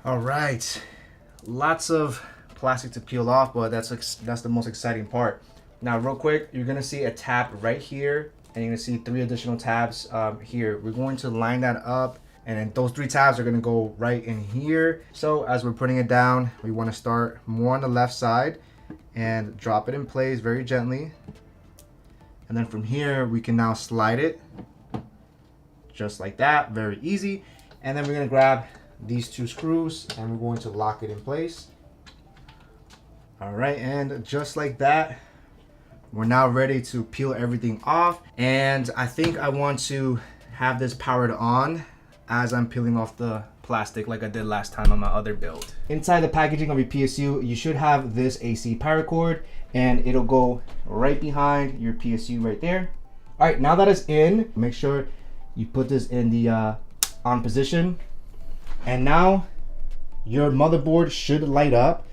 All right, lots of plastic to peel off, but that's the most exciting part. Now, real quick, you're gonna see a tab right here, and you're gonna see 3 additional tabs here. We're going to line that up, and then those 3 tabs are gonna go right in here. So as we're putting it down, we wanna start more on the left side and drop it in place very gently. And then from here, we can now slide it just like that, very easy. And then we're gonna grab these 2 screws and we're going to lock it in place. All right, and just like that, we're now ready to peel everything off. And I think I want to have this powered on as I'm peeling off the plastic like I did last time on my other build. Inside the packaging of your PSU, you should have this AC power cord, and it'll go right behind your PSU right there. All right, now that it's in, make sure you put this in the on position. And now your motherboard should light up.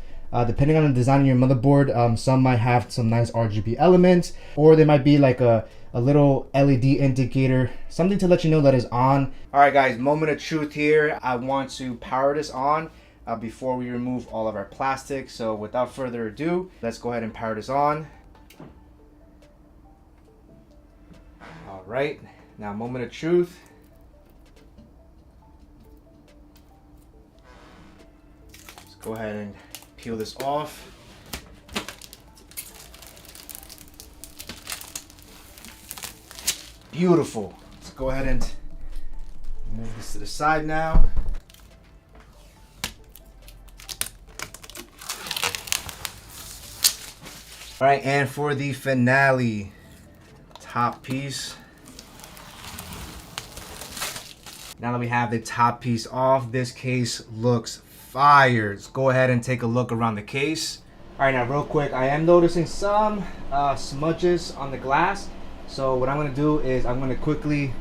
Depending on the design of your motherboard, some might have some nice RGB elements, or there might be like a little LED indicator, something to let you know that it's on. All right, guys, moment of truth here. I want to power this on before we remove all of our plastic. So without further ado, let's go ahead and power this on. All right, now moment of truth. Go ahead and peel this off. Beautiful. Let's go ahead and move this to the side now. All right, and for the finale, top piece. Now that we have the top piece off, this case looks fire. Let's go ahead and take a look around the case. All right, now real quick, I am noticing some smudges on the glass. So what I'm gonna do is I'm gonna quickly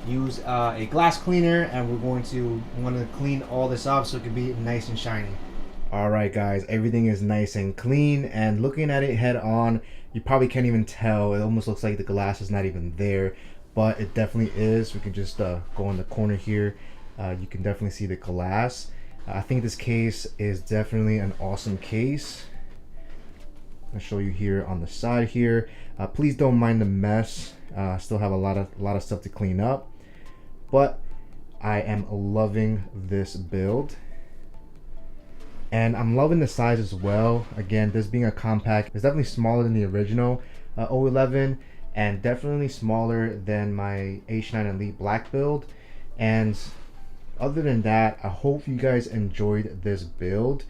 use a glass cleaner, and we're going to clean all this up so it can be nice and shiny. All right, guys, everything is nice and clean, and looking at it head on, you probably can't even tell. It almost looks like the glass is not even there, but it definitely is. We can just go in the corner here. You can definitely see the glass. I think this case is definitely an awesome case. I'll show you here on the side here. Please don't mind the mess. Still have a lot of stuff to clean up, but I am loving this build, and I'm loving the size as well. Again, this being a compact, it's definitely smaller than the original O11, and definitely smaller than my H9 Elite Black build. And other than that, I hope you guys enjoyed this build.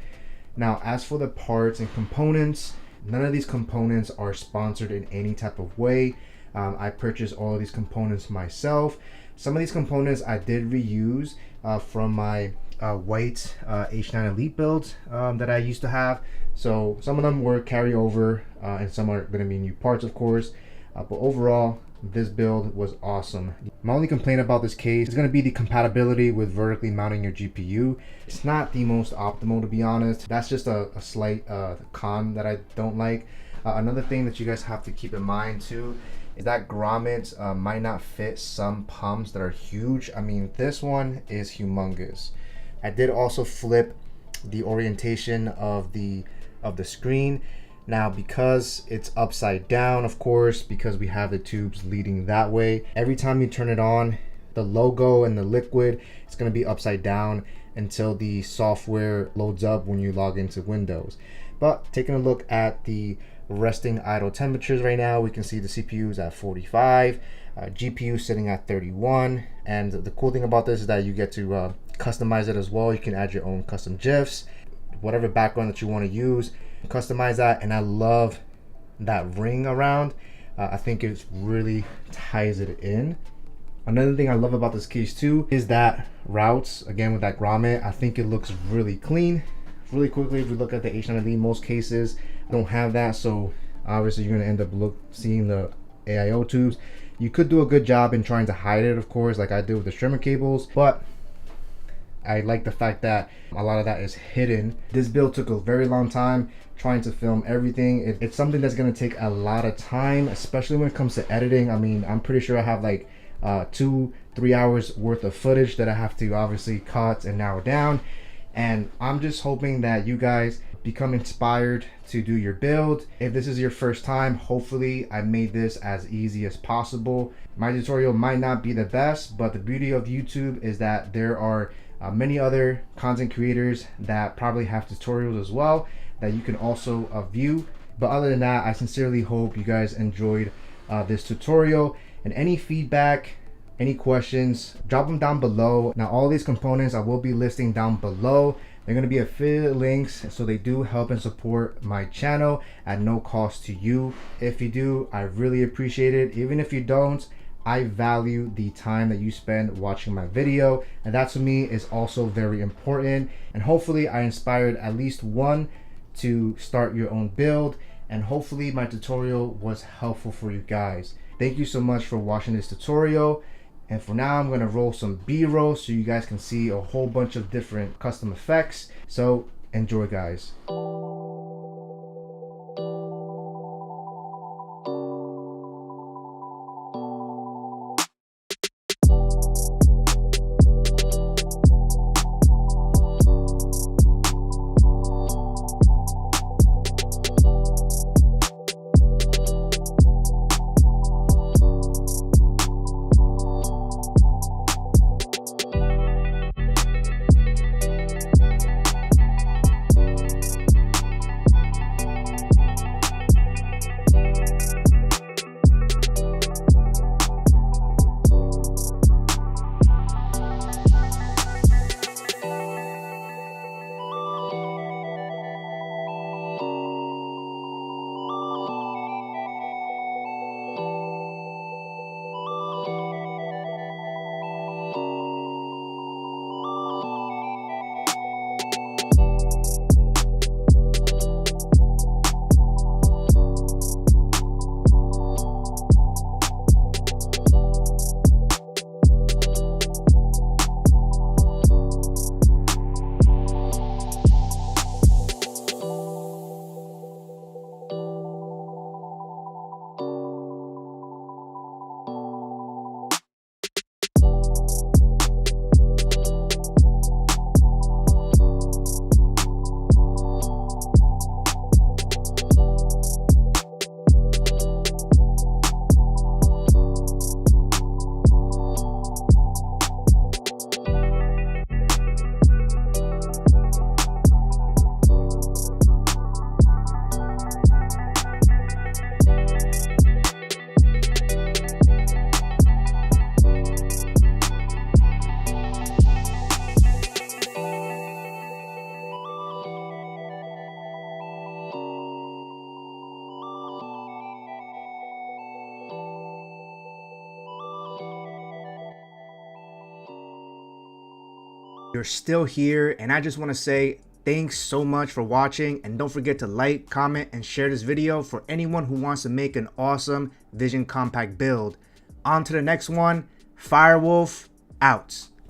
Now, as for the parts and components, none of these components are sponsored in any type of way. I purchased all of these components myself. Some of these components I did reuse from my white H9 Elite builds that I used to have. So some of them were carryover and some are going to be new parts, of course. But overall, this build was awesome. My only complaint about this case is going to be the compatibility with vertically mounting your GPU. It's not the most optimal, to be honest. That's just a slight con that I don't like. Another thing that you guys have to keep in mind too is that grommet might not fit some pumps that are huge. I mean, this one is humongous. I did also flip the orientation of the screen. Now, because it's upside down, of course, because we have the tubes leading that way, every time you turn it on, the logo and the liquid, it's going to be upside down until the software loads up when you log into Windows. But taking a look at the resting idle temperatures right now, we can see the CPU is at 45, GPU sitting at 31, and the cool thing about this is that you get to customize it as well. You can add your own custom GIFs, whatever background that you want to use, customize that. And I love that ring around. I think it really ties it in. Another thing I love about this case too is that routes, again with that grommet, I think it looks really clean. Really quickly, if we look at the H9 Elite, most cases don't have that, so obviously you're going to end up seeing the AIO tubes. You could do a good job in trying to hide it, of course, like I did with the streamer cables, but I like the fact that a lot of that is hidden. This build took a very long time trying to film everything. It's something that's going to take a lot of time, especially when it comes to editing. I mean, I'm pretty sure I have like 2-3 hours worth of footage that I have to obviously cut and narrow down. And I'm just hoping that you guys become inspired to do your build. If this is your first time, hopefully I made this as easy as possible. My tutorial might not be the best, but the beauty of YouTube is that there are many other content creators that probably have tutorials as well that you can also view. But other than that, I sincerely hope you guys enjoyed this tutorial. And any feedback, any questions, drop them down below. Now, all these components I will be listing down below. They're going to be affiliate links, so they do help and support my channel at no cost to you. If you do, I really appreciate it. Even if you don't, I value the time that you spend watching my video, and that to me is also very important. And hopefully I inspired at least one to start your own build, and hopefully my tutorial was helpful for you guys. Thank you so much for watching this tutorial. And for now, I'm going to roll some B-roll so you guys can see a whole bunch of different custom effects. So enjoy, guys. you're still here, and I just want to say thanks so much for watching, and don't forget to like, comment, and share this video for anyone who wants to make an awesome Vision Compact build. On to the next one. Firewolf out.